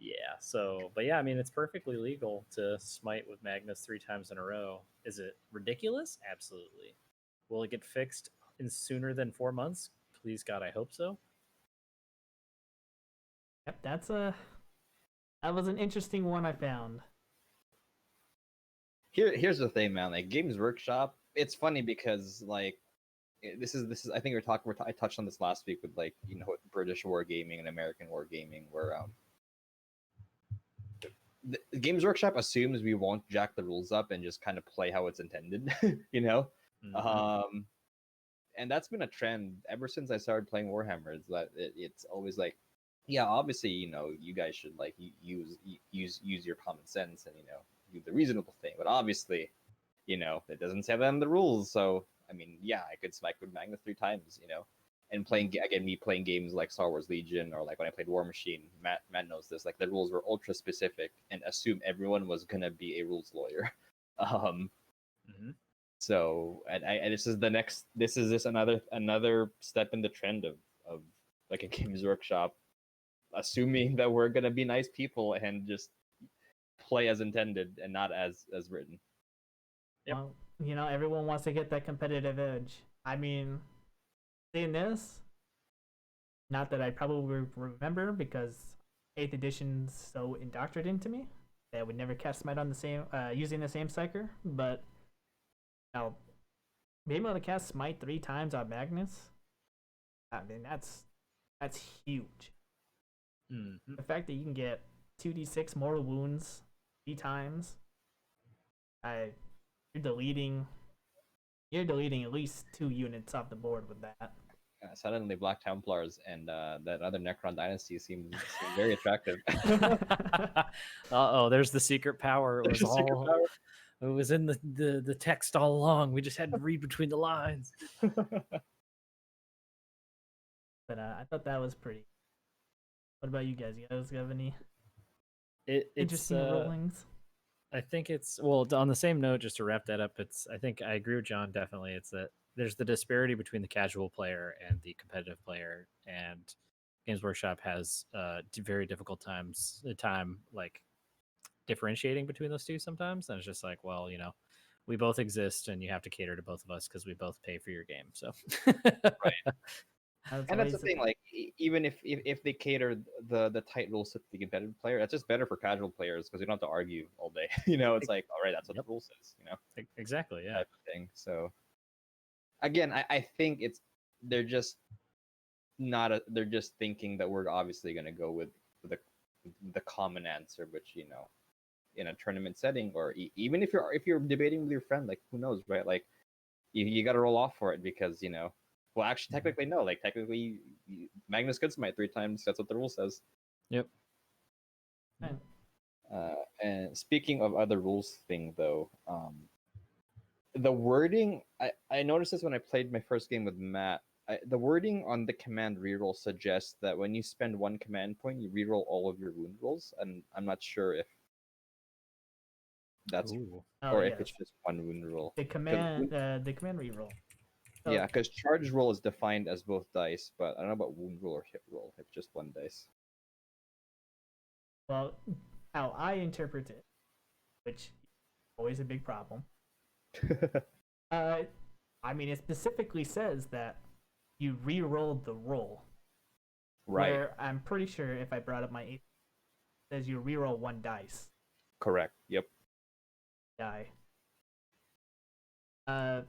Yeah. So, but yeah, I mean, it's perfectly legal to smite with Magnus 3 times in a row. Is it ridiculous? Absolutely. Will it get fixed in sooner than 4 months? Please God, I hope so. Yep, that was an interesting one I found. Here's the thing, man. Like Games Workshop, it's funny because like this is I think I touched on this last week with like British wargaming and American wargaming, where the Games Workshop assumes we won't jack the rules up and just kind of play how it's intended, you know. Mhm. And that's been a trend ever since I started playing Warhammer. Is that it's always like, yeah, obviously, you guys should like use your common sense and do the reasonable thing, but obviously, it doesn't say that in the rules. So I mean, yeah, I could smack with Magnus 3 times, and me playing games like Star Wars Legion or like when I played War Machine. Matt knows this. Like the rules were ultra specific and assume everyone was gonna be a rules lawyer. um, Mhm. So, and this is just another step in the trend of like a Games Workshop assuming that we're gonna be nice people and just play as intended and not as written. Yep. Well, everyone wants to get that competitive edge. I mean, saying this, not that I probably remember because 8th edition's so indoctrinated into me that I would never cast smite on the same using the same psyker, but now being able to cast smite 3 times on Magnus, I mean that's huge. Mhm. The fact that you can get 2d6 mortal wounds 3 times, I you're deleting at least 2 units off the board with that. Suddenly, Black Templars and that other Necron Dynasty seem very attractive. Uh-oh, there's the secret power. It was There's a secret all it was in the text all along. We just had to read between the lines. But I thought that was pretty. What about you guys? You guys have any It's interesting rollings? I think it's, well, on the same note, just to wrap that up, I think I agree with John. Definitely, it's that there's the disparity between the casual player and the competitive player, and Games Workshop has very difficult time like differentiating between those two sometimes. And it's just like, well, we both exist, and you have to cater to both of us because we both pay for your game. So, Right. That's And that's the always thing. Like, even if they cater the tight rules to the competitive player, that's just better for casual players because you don't have to argue all day. It's like, all right, that's what Yep. the rule says. Exactly, yeah. Type of thing. So again, I think they're just they're just thinking that we're obviously going to go with the common answer, which in a tournament setting or even if you're debating with your friend, like who knows, right? Like you got to roll off for it because well, actually, technically no. Like technically, Magnus could smite 3 times. That's what the rule says. Yep. And speaking of other rules thing, though, the wording I noticed this when I played my first game with Matt. The wording on the command reroll suggests that when you spend 1 command point, you reroll all of your wound rolls, and I'm not sure if that's Ooh. or yes. if it's just 1 wound roll. the command reroll. So, Yeah, because charge roll is defined as both dice, but I don't know about wound roll or hit roll. It's just 1 dice. well, how I interpret it, which is always a big problem. I mean, it specifically says that you re-roll the roll. Right. Where I'm pretty sure if I brought up my 8th, it says you re-roll 1 dice. Correct. Yep. Die. So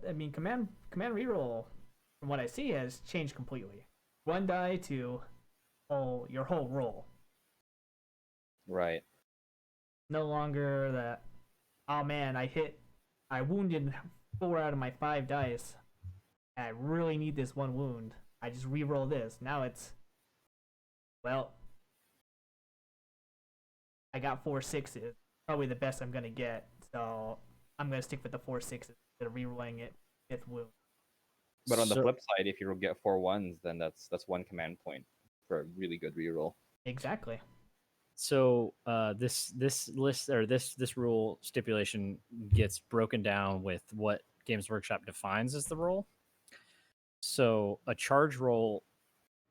I mean, command reroll, from what I see, has changed completely. One die to your whole roll. Right. No longer that. Oh man, I wounded 4 out of my 5 dice. And I really need this one wound. I just re-roll this. Now it's, well, I got 4 6s. Probably the best I'm gonna get. So I'm gonna stick with the 4 6s instead of re-rolling it 5th wound. But on the So- flip side, if you get 4 1s, then that's 1 command point for a really good reroll. Exactly. So this list or this rule stipulation gets broken down with what Games Workshop defines as the roll. So a charge roll,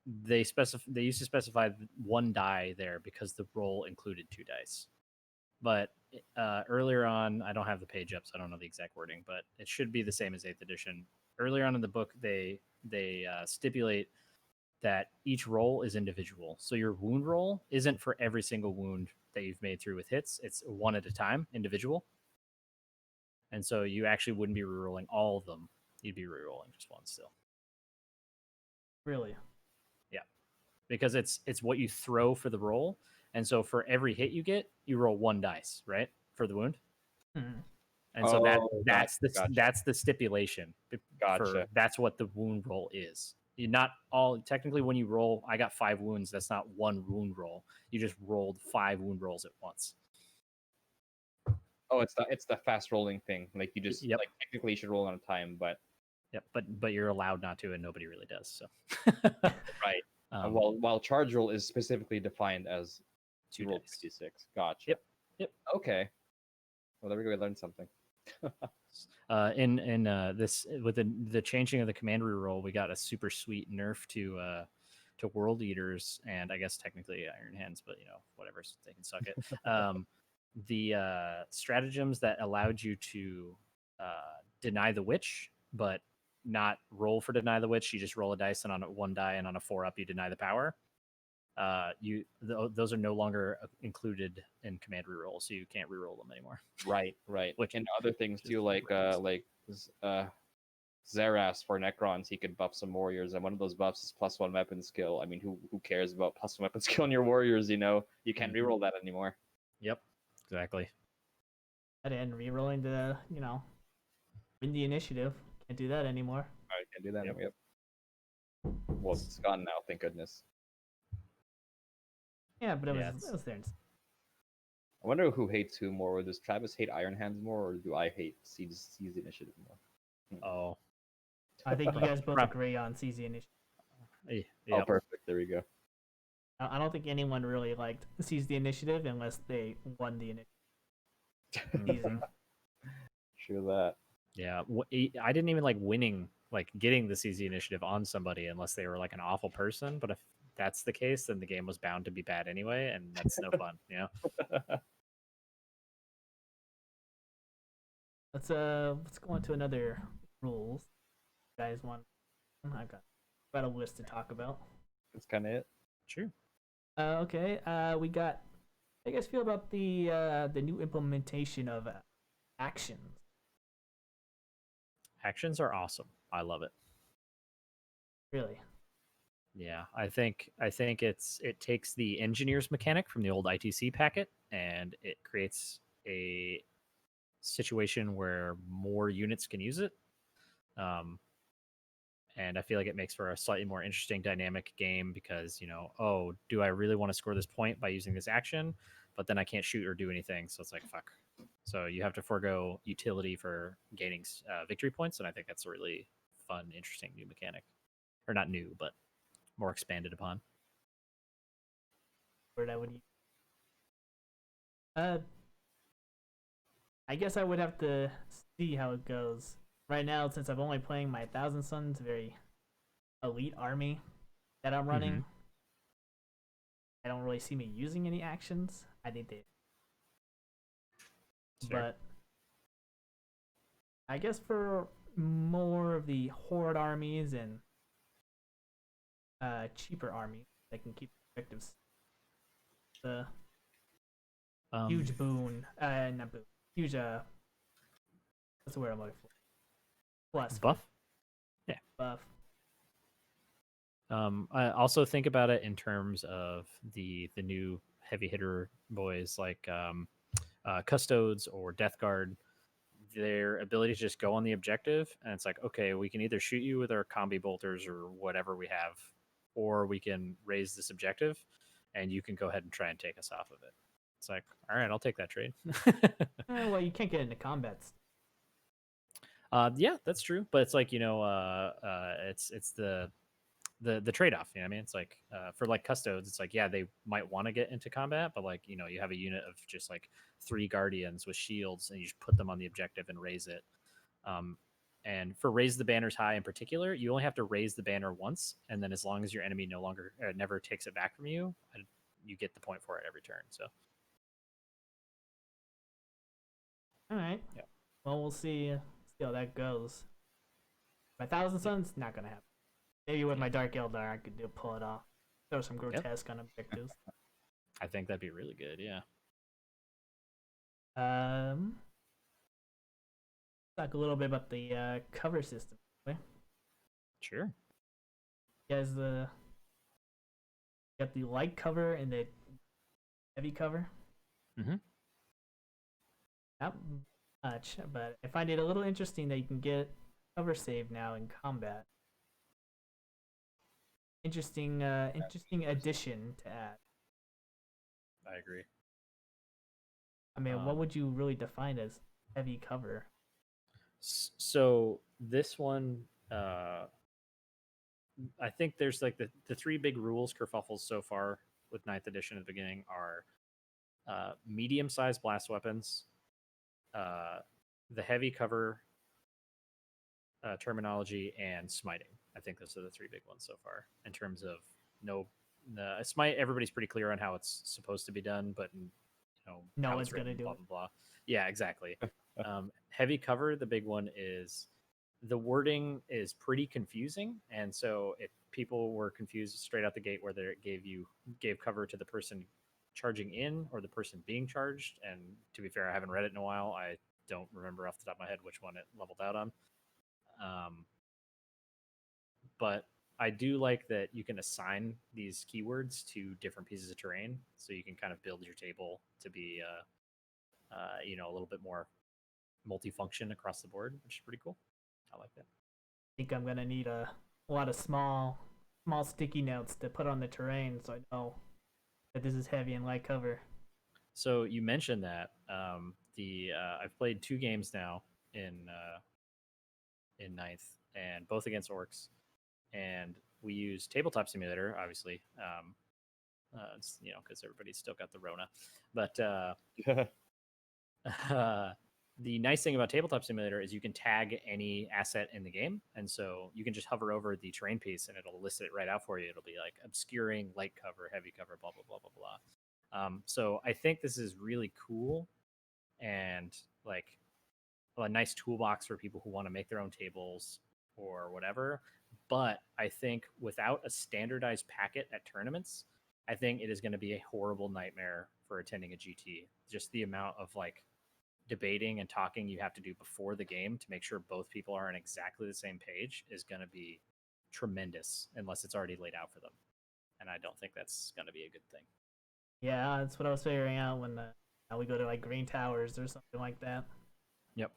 they used to specify 1 die there because the roll included 2 dice. But earlier on, I don't have the page up, so I don't know the exact wording, but it should be the same as 8th edition. Earlier on in the book, they stipulate that each roll is individual. So your wound roll isn't for every single wound that you've made through with hits. It's one at a time, individual. And so you actually wouldn't be rerolling all of them. You'd be rerolling just one still. Really. Yeah. Because it's what you throw for the roll. And so for every hit you get, you roll 1 dice, right? For the wound. Hmm. And so that's gotcha. that's the stipulation. Gotcha. That's what the wound roll is. You're not all technically when you roll. I got 5 wounds. That's not 1 wound roll. You just rolled 5 wound rolls at once. Oh, it's the fast rolling thing. Like you just Yep. like technically you should roll on a time, but Yep. But you're allowed not to, and nobody really does. So. right. Um, While charge roll is specifically defined as 2 you roll dice. 56. Gotcha. Yep. Okay. Well, there we go. We learned something. In this with the changing of the command reroll, we got a super sweet nerf to World Eaters and I guess technically Iron Hands, but whatever, so they can suck it. The stratagems that allowed you to deny the witch, but not roll for deny the witch. You just roll a dice, and on a 1 die and on a 4 up, you deny the power. Those are no longer included in command reroll, so you can't reroll them anymore. Right. Which and other things is too, like ridiculous. Zeras for Necrons, he could buff some warriors, and one of those buffs is +1 weapon skill. I mean, who cares about +1 weapon skill on your warriors? You can't Mhm. reroll that anymore. Yep, exactly. And re-rolling to, win the initiative. Can't do that anymore. I can't do that. Yep. Yep. Well, it's gone now, thank goodness. Yeah, but it Yeah, was there. I wonder who hates who more. Does Travis hate Iron Hands more, or do I hate Seize the Initiative more? Oh, I think you guys both Prob- agree on CZ initiative. yeah. Oh, perfect. There we go. I don't think anyone really liked Seize the Initiative unless they won the initiative. Seizing. Sure that. Yeah, I didn't even like winning, like getting the CZ initiative on somebody unless they were like an awful person. But if that's the case, then the game was bound to be bad anyway, and that's no fun. Let's go on to another rules. You guys want? I've got a list to talk about. That's kind of it. True. Okay. We got. How do you guys feel about the new implementation of actions? Actions are awesome. I love it. Really? Yeah, I think it takes the engineer's mechanic from the old ITC packet and it creates a situation where more units can use it. And I feel like it makes for a slightly more interesting dynamic game because, do I really want to score this point by using this action? But then I can't shoot or do anything, so it's like, fuck. So you have to forego utility for gaining victory points, and I think that's a really fun, interesting new mechanic. Or not new, but more expanded upon. Word I would use. I guess I would have to see how it goes. Right now, since I'm only playing my Thousand Suns very elite army that I'm running, I don't really see me using any actions. I think they, Sure. but I guess for more of the horde armies and cheaper armies that can keep objectives, the huge boon, not boon, huge what's the word I'm looking for? Plus buff. buff. I also think about it in terms of the new heavy hitter boys like Custodes or Death Guard. Their ability to just go on the objective, and it's like, okay, we can either shoot you with our combi bolters or whatever we have, or we can raise this objective, and you can go ahead and try and take us off of it. It's like, all right, I'll take that trade. Well, you can't get into combats. Yeah, that's true, but it's like it's the trade off. You know what I mean? It's like for like custodes, it's like yeah, they might want to get into combat, but like you have a unit of just like 3 guardians with shields, and you just put them on the objective and raise it. Um, and for raise the banners high in particular, you only have to raise the banner once, and then as long as your enemy no longer never takes it back from you, you get the point for it every turn. So All right. yeah, Well, we'll see how that goes. My Thousand Suns not gonna happen. Maybe with my Dark Eldar, I could pull it off. Throw some grotesque on objectives. I think that'd be really good. Yeah. Talk a little bit about the cover system. Okay? Sure. You guys, got the light cover and the heavy cover. Mm-hmm. Not much, but I find it a little interesting that you can get cover save now in combat. Interesting addition to add. I agree. I mean, what would you really define as heavy cover? So this one, I think there's like the 3 big rules kerfuffles so far with 9th edition at the beginning are medium-sized blast weapons, the heavy cover terminology, and smiting. I think those are the 3 big ones so far in terms of smite. Everybody's pretty clear on how it's supposed to be done, but No how one's it's written, gonna do blah it. blah blah. Yeah, exactly. Heavy cover, the big one is the wording is pretty confusing, and so if people were confused straight out the gate whether it gave cover to the person charging in or the person being charged, and to be fair, I haven't read it in a while. I don't remember off the top of my head which one it leveled out on. But I do like that you can assign these keywords to different pieces of terrain, so you can kind of build your table to be a little bit more multifunction across the board, which is pretty cool. I like that. I think I'm gonna need a lot of small sticky notes to put on the terrain so I know that this is heavy and light cover. So you mentioned that I've played 2 games now in 9th, and both against orcs, and we use Tabletop Simulator, obviously. It's because everybody's still got the Rona, but the nice thing about Tabletop Simulator is you can tag any asset in the game, and so you can just hover over the terrain piece and it'll list it right out for you. It'll be like obscuring, light cover, heavy cover, blah blah blah blah blah. So I think this is really cool and like a nice toolbox for people who want to make their own tables or whatever. But I think without a standardized packet at tournaments, I think it is going to be a horrible nightmare for attending a GT. Just the amount of like debating and talking you have to do before the game to make sure both people are on exactly the same page is going to be tremendous unless it's already laid out for them. And I don't think that's going to be a good thing. Yeah, that's what I was figuring out when we go to like Green Towers or something like that. Yep.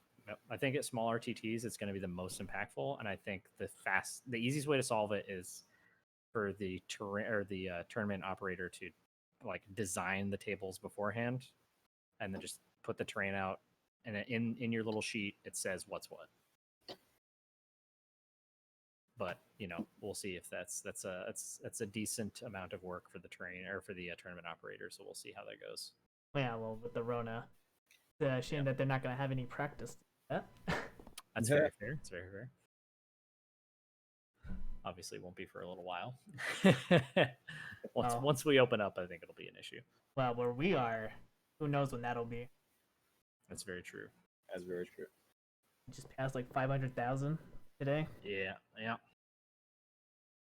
I think at small RTTs, it's going to be the most impactful, and I think the easiest way to solve it is for the tournament operator to like design the tables beforehand, and then just put the terrain out, and in your little sheet it says what's what. But we'll see if that's a decent amount of work for the terrain or for the tournament operator. So we'll see how that goes. Yeah, well, with the Rona, it's a shame that they're not going to have any practice. That's very fair. It's very fair. Obviously, it won't be for a little while. Once we open up, I think it'll be an issue. Well, where we are, who knows when that'll be? That's very true. That's very true. Just passed like 500,000 today. Yeah.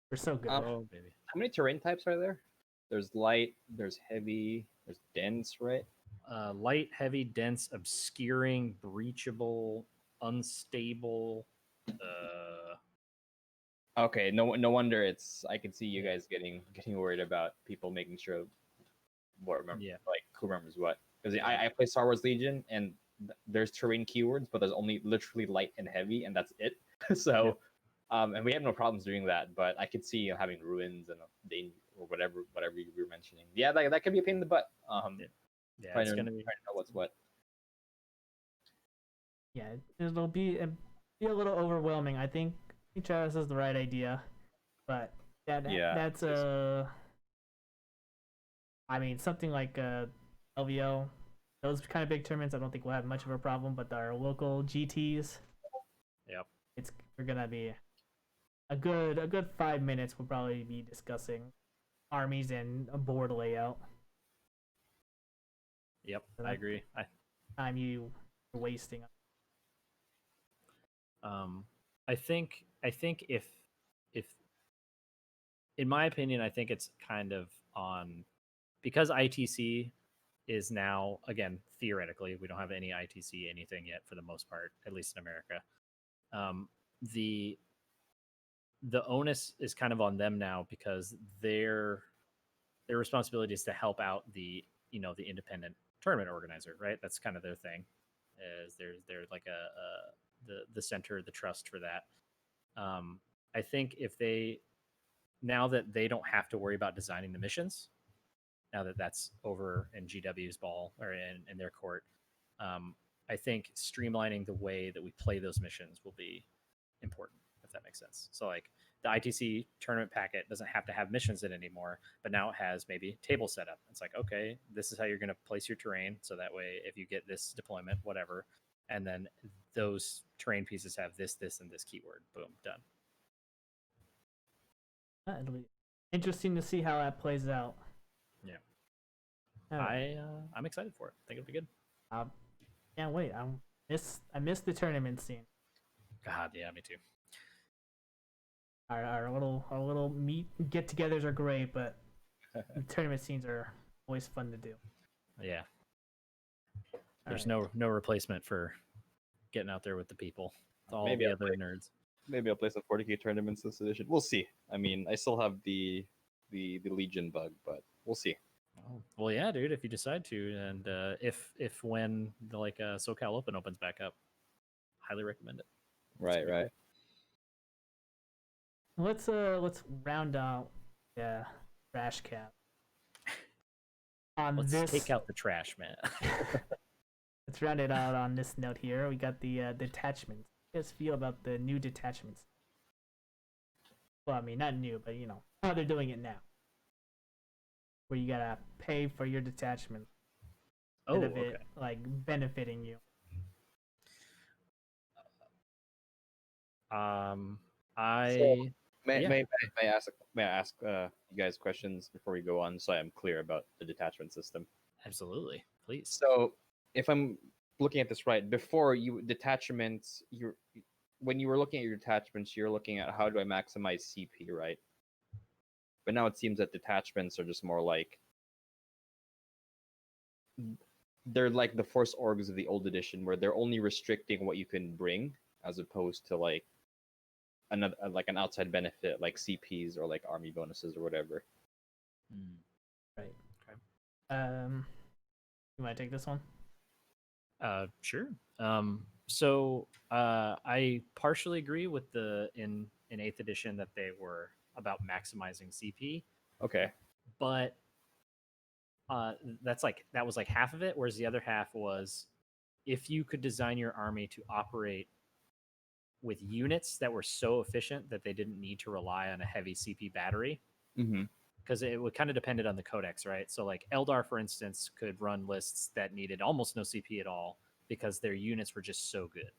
We're so good. Baby. How many terrain types are there? There's light, there's heavy, there's dense, right? Light, heavy, dense, obscuring, breachable, unstable. Okay, no wonder it's. I can see you Yeah. guys getting worried about people making sure what remember Yeah. like who remembers what. Because Yeah. I play Star Wars Legion and there's terrain keywords, but there's only literally light and heavy, and that's it. So, and we have no problems doing that. But I could see having ruins and danger or whatever you were mentioning. Yeah, that could be a pain in the butt. Yeah, it's gonna be. Trying to know what's what. Yeah, it'll be a little overwhelming. I think Travis has the right idea, but Yeah, that's I mean something like LVO, those kind of big tournaments. I don't think we'll have much of a problem, but our local GTS, Yep. we're gonna be a good 5 minutes. We'll probably be discussing armies and a board layout. Yep. So I that agree. time you're wasting. Um, I think if in my opinion, I think it's kind of on because ITC is now again theoretically we don't have any ITC anything yet for the most part, at least in America. Um, the the onus is kind of on them now because their responsibility is to help out the the independent tournament organizer, right? That's kind of their thing. Is they're like the center, the trust for that. I think if they now that they don't have to worry about designing the missions, now that that's over in GW's ball or in their court, I think streamlining the way that we play those missions will be important, if that makes sense. So like the ITC tournament packet doesn't have to have missions in it anymore, but now it has maybe table setup. It's like, okay, this is how you're going to place your terrain. So that way, if you get this deployment, whatever, and then those terrain pieces have this, and this keyword, boom, done. It'll be interesting to see how that plays out. Yeah. All right. I'm excited for it. I think it'll be good. Can't wait. I miss the tournament scene. God, yeah, me too. Our little meet get-togethers are great, but the tournament scenes are always fun to do. Yeah. There's right. no replacement for getting out there with the people. All Maybe the other nerds. Maybe I'll play some 40k tournaments this edition. We'll see. I mean, I still have the Legion bug, but we'll see. Oh, well, yeah, dude. If you decide to, and if when the SoCal Open opens back up, highly recommend it. Right. Let's round out trash cap. Let's take out the trash, man. Let's round it out on this note here. We got the detachments. How do you guys feel about the new detachments? Well, I mean, not new, but how they're doing it now. Where you gotta pay for your detachment. Oh, Instead of okay. it like benefiting you. I May, yeah. may, may I ask you guys questions before we go on, so I'm clear about the detachment system. Absolutely, please. So, if I'm looking at this right, before you detachments, when you were looking at your detachments, you're looking at how do I maximize CP, right? But now it seems that detachments are just more like they're like the force orgs of the old edition, where they're only restricting what you can bring, as opposed to like another like an outside benefit like CPs or like army bonuses or whatever. Right. Okay. You want to take this one? Sure. So I partially agree with the in 8th edition that they were about maximizing CP, Okay. but that was like half of it, whereas the other half was if you could design your army to operate with units that were so efficient that they didn't need to rely on a heavy CP battery. Mm-hmm. Because it would kind of depended on the codex, right? So like Eldar, for instance, could run lists that needed almost no CP at all because their units were just so good.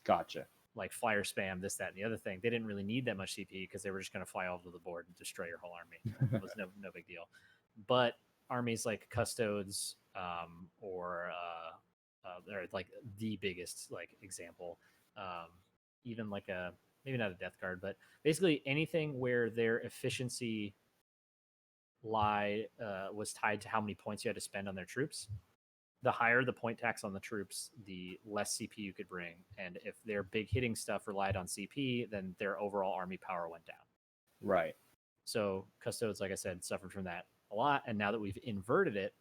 Gotcha. Like flyer spam, this, that, and the other thing. They didn't really need that much CP because they were just going to fly all over the board and destroy your whole army. It was no big deal. But armies like Custodes or they're like the biggest like example. Even like maybe not a Death Guard, but basically anything where their efficiency was tied to how many points you had to spend on their troops. the higher the point tax on the troops, the less CP you could bring. And if their big hitting stuff relied on CP, then their overall army power went down. Right. So Custodes, like I said, suffered from that a lot. And now that we've inverted it,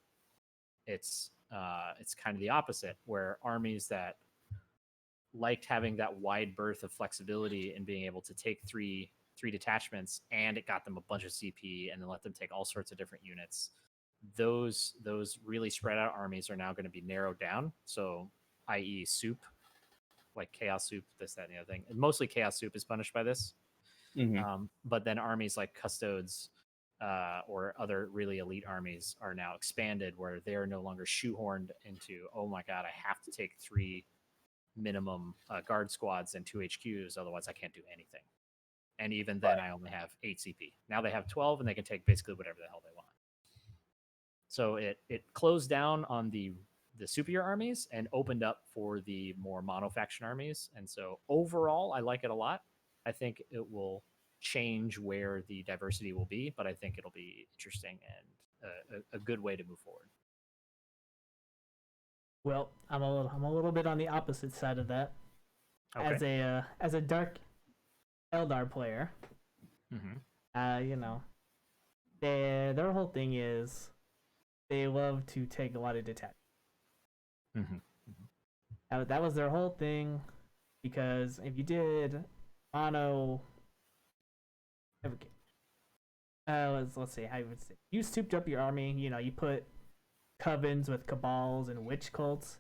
it's kind of the opposite, where armies that liked having that wide berth of flexibility and being able to take three detachments, and it got them a bunch of CP, and then let them take all sorts of different units. Those really spread out armies are now going to be narrowed down. So, i.e., soup, like chaos soup, this, that, and the other thing. And mostly chaos soup is punished by this. But then armies like Custodes or other really elite armies are now expanded, where they're no longer shoehorned into, oh my god, I have to take 3 minimum guard squads and 2 HQs, otherwise I can't do anything. And even then, I only have 8 CP. Now they have 12, and they can take basically whatever the hell they want. So it closed down on the superior armies and opened up for the more monofaction armies. And so overall, I like it a lot. I think it will change where the diversity will be, but I think it'll be interesting and a good way to move forward. Well, I'm a little bit on the opposite side of that. Okay. As a Dark Eldar player, you know, their whole thing is they love to take a lot of detachments. That was their whole thing, because if you did mono, let's see how you would say, you souped up your army. You know, you put covens with cabals and witch cults.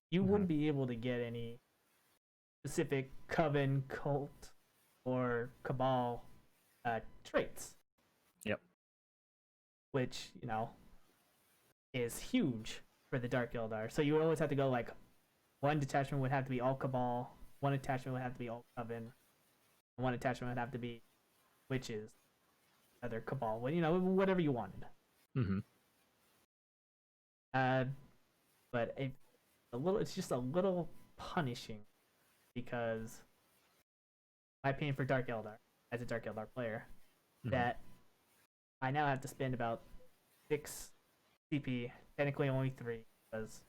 You wouldn't be able to get any specific coven, cult, or cabal traits. Yep. Which, you know, is huge for the Dark Eldar. So you would always have to go like, one detachment would have to be all cabal, one attachment would have to be all coven, one attachment would have to be witches, other cabal, you know, whatever you wanted. But it's just a little punishing, because my opinion for Dark Eldar, as a Dark Eldar player, that I now have to spend about 6 CP, technically only 3, because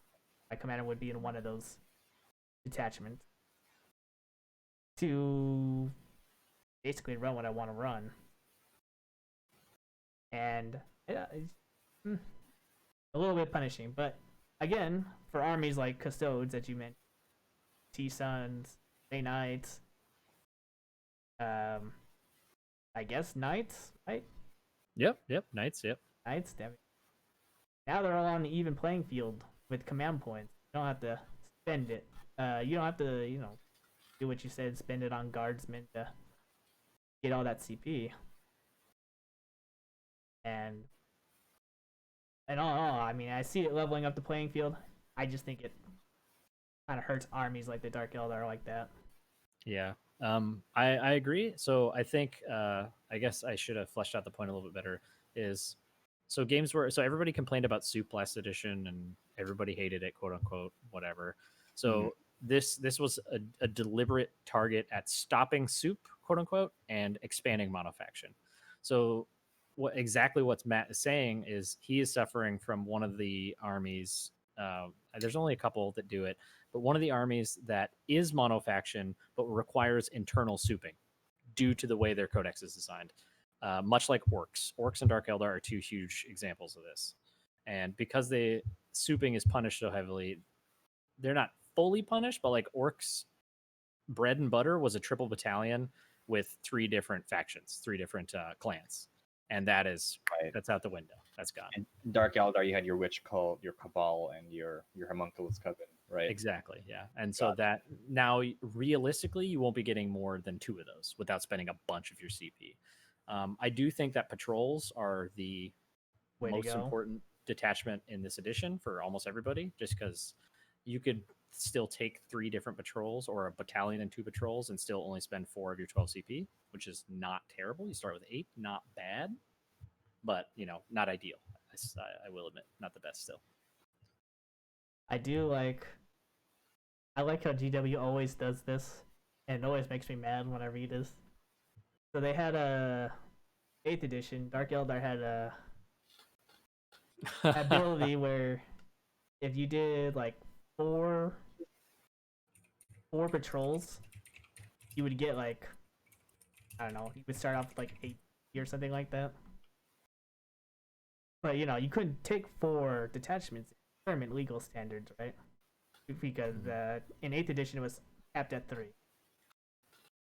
my commander would be in one of those detachments, to basically run what I want to run. And yeah, it's a little bit punishing, but again, for armies like Custodes that you mentioned, T-Suns, Grey Knights, I guess Knights, right? Yep, Knights, yep. Knights, damn it. Now they're all on the even playing field with command points. You don't have to spend it. You don't have to, you know, do what you said, spend it on guardsmen to get all that CP. And all in all, I mean, I see it leveling up the playing field. I just think it kind of hurts armies like the Dark Eldar like that. Yeah, I agree. So I think I guess I should have fleshed out the point a little bit better. So everybody complained about Soup last edition, and everybody hated it, quote unquote, whatever. So this was a deliberate target at stopping Soup, quote unquote, and expanding monofaction. So what Matt is saying is he is suffering from one of the armies. There's only a couple that do it, but one of the armies that is monofaction but requires internal souping due to the way their codex is designed. Much like orcs. Orcs and Dark Eldar are 2 huge examples of this. And because the souping is punished so heavily, they're not fully punished, but like orcs' bread and butter was a triple battalion with 3 different factions, 3 different clans. And that's out the window. That's gone. And Dark Eldar, you had your Witch Cult, your Cabal, and your Homunculus Coven, right? Exactly, yeah. And so that now, realistically, you won't be getting more than 2 of those without spending a bunch of your CP. I do think that patrols are the most important detachment in this edition for almost everybody, just because you could still take 3 different patrols or a battalion and 2 patrols and still only spend 4 of your 12 CP, which is not terrible. You start with 8, not bad, but, you know, not ideal. I will admit, not the best still. I like how GW always does this, and it always makes me mad when I read this. So they had a 8th edition. Dark Eldar had a ability where if you did like four patrols, you would get like, I don't know, you would start off with like 8 or something like that. But you couldn't take 4 detachments in tournament legal standards, right? Because in 8th edition it was capped at 3.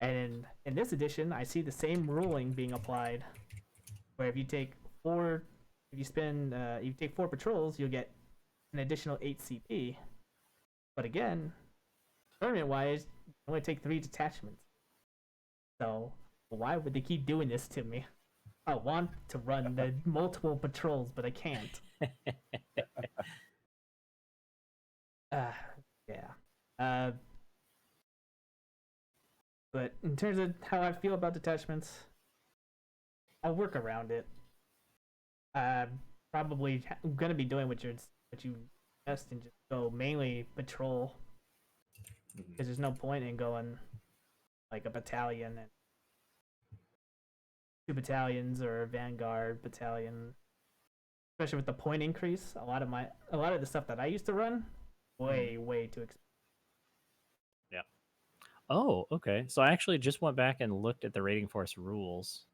And in this edition, I see the same ruling being applied, where if you take 4, if you spend, you take 4 patrols, you'll get an additional 8 CP. But again, tournament-wise, you only take 3 detachments. So why would they keep doing this to me? I want to run the multiple patrols, but I can't. Yeah. But in terms of how I feel about detachments, I'll work around it. Probably gonna be doing what you best and just go mainly patrol, because there's no point in going like a battalion and 2 battalions or a vanguard battalion, especially with the point increase. A lot of the stuff that I used to run, way too expensive. Yeah. Oh, okay. So I actually just went back and looked at the Raiding Force rules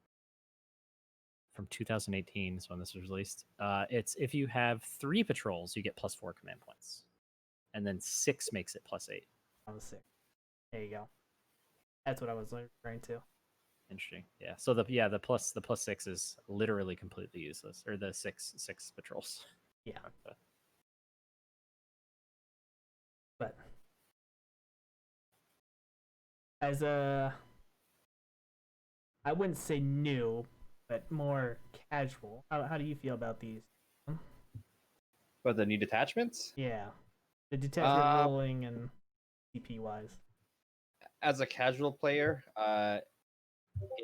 from 2018. So when this was released, it's if you have 3 patrols, you get +4 command points, and then 6 makes it +8. On the 6. There you go. That's what I was referring to. Interesting. Yeah. So the +6 is literally completely useless, or the six patrols. Yeah. But as I wouldn't say new, but more casual. How do you feel about these? But the new detachments? Yeah, the detachment ruling and CP wise. As a casual player,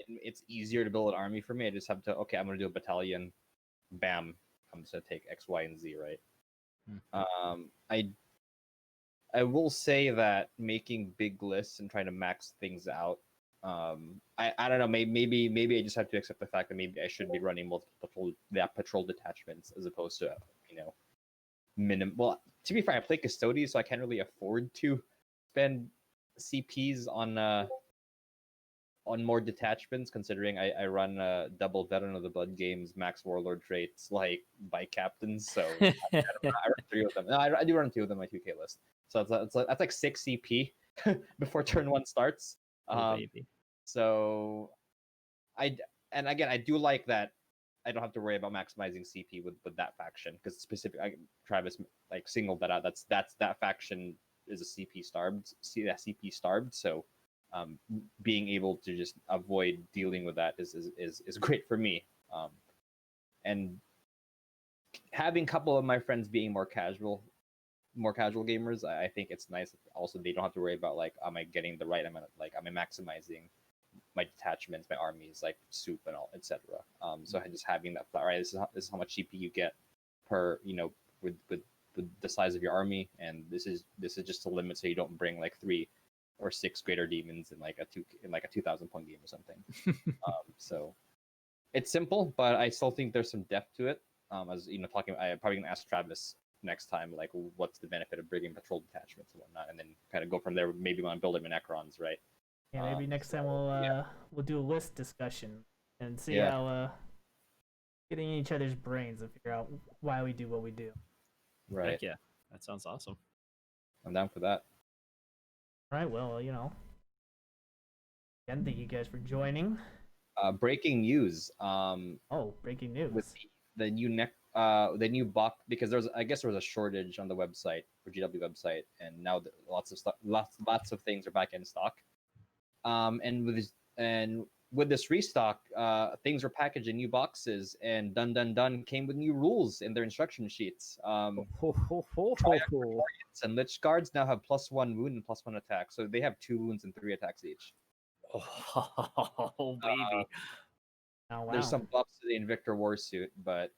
it's easier to build an army for me. I just have to, okay, I'm going to do a battalion. Bam. I'm just going to take X, Y, and Z, right? I will say that making big lists and trying to max things out, I don't know, maybe I just have to accept the fact that maybe I should be running multiple patrol detachments as opposed to, well, to be fair, I play Custodian, so I can't really afford to spend CPs on more detachments, considering I run double Veteran of the Blood games, max Warlord traits, like by captains. So I run 3 of them. No, I do run 2 of them on my 2K list. So that's like 6 CP before turn 1 starts. Baby. So I do like that I don't have to worry about maximizing CP with that faction, because Travis like singled that out. That faction is a CP starved. So being able to just avoid dealing with that is great for me. And having a couple of my friends being more casual gamers, I think it's nice. Also, they don't have to worry about like, am I getting the right amount? Am I maximizing my detachments, my armies, like soup and all, etc. So just having that flat, right? This is how much CP you get per, with the size of your army, and this is just a limit, so you don't bring like 3 or 6 greater demons in like a 2,000 point game or something. So it's simple, but I still think there's some depth to it. As I'm probably gonna ask Travis next time, like, what's the benefit of bringing patrol detachments and whatnot, and then kind of go from there. Maybe want to build them in Necrons, right? Yeah, maybe next time we'll do a list discussion and see how getting in each other's brains and figure out why we do what we do. Right. Heck yeah, that sounds awesome. I'm down for that. All right. Well, again, thank you guys for joining. Breaking news. Breaking news. With the new box, because there was a shortage on the website, for GW website, and now lots of things are back in stock. And with this restock, things were packaged in new boxes, and Dun came with new rules in their instruction sheets. And Lich Guards now have +1 wound and +1 attack, so they have 2 wounds and 3 attacks each. Oh baby! Oh, wow. There's some buffs to the Invictor Warsuit, but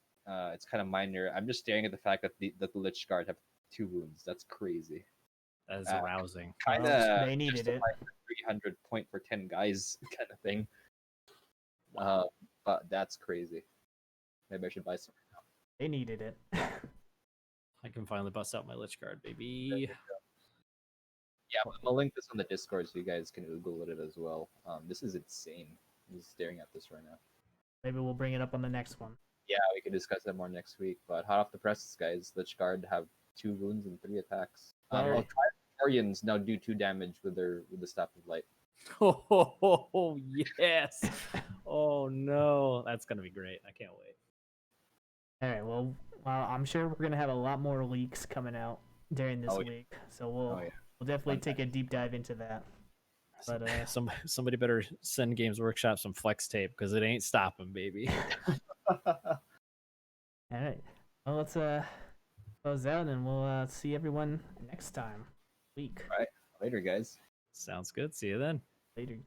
it's kind of minor. I'm just staring at the fact that the Lich Guard have 2 wounds. That's crazy. That is arousing. Kind of. They needed it. 300 point for 10 guys kind of thing. But that's crazy. Maybe I should buy some now. They needed it. I can finally bust out my Lich Guard, There baby. you go. Yeah, I'll link this on the Discord so you guys can Google it as well. This is insane. I'm just staring at this right now. Maybe we'll bring it up on the next one. Yeah, we can discuss that more next week. But hot off the presses, guys, Lich Guard have 2 wounds and 3 attacks. Well- Victorians now do 2 damage with the Staff of Light. Oh, yes. Oh, no. That's going to be great. I can't wait. All right. Well, I'm sure we're gonna have a lot more leaks coming out during this Oh, yeah. week, so we'll Oh, yeah. we'll definitely Fun take a deep dive into that. But Somebody better send Games Workshop some flex tape because it ain't stopping, baby. all right. Well, let's close out, and we'll see everyone next time week. Later, guys. Sounds good. See you then. Later.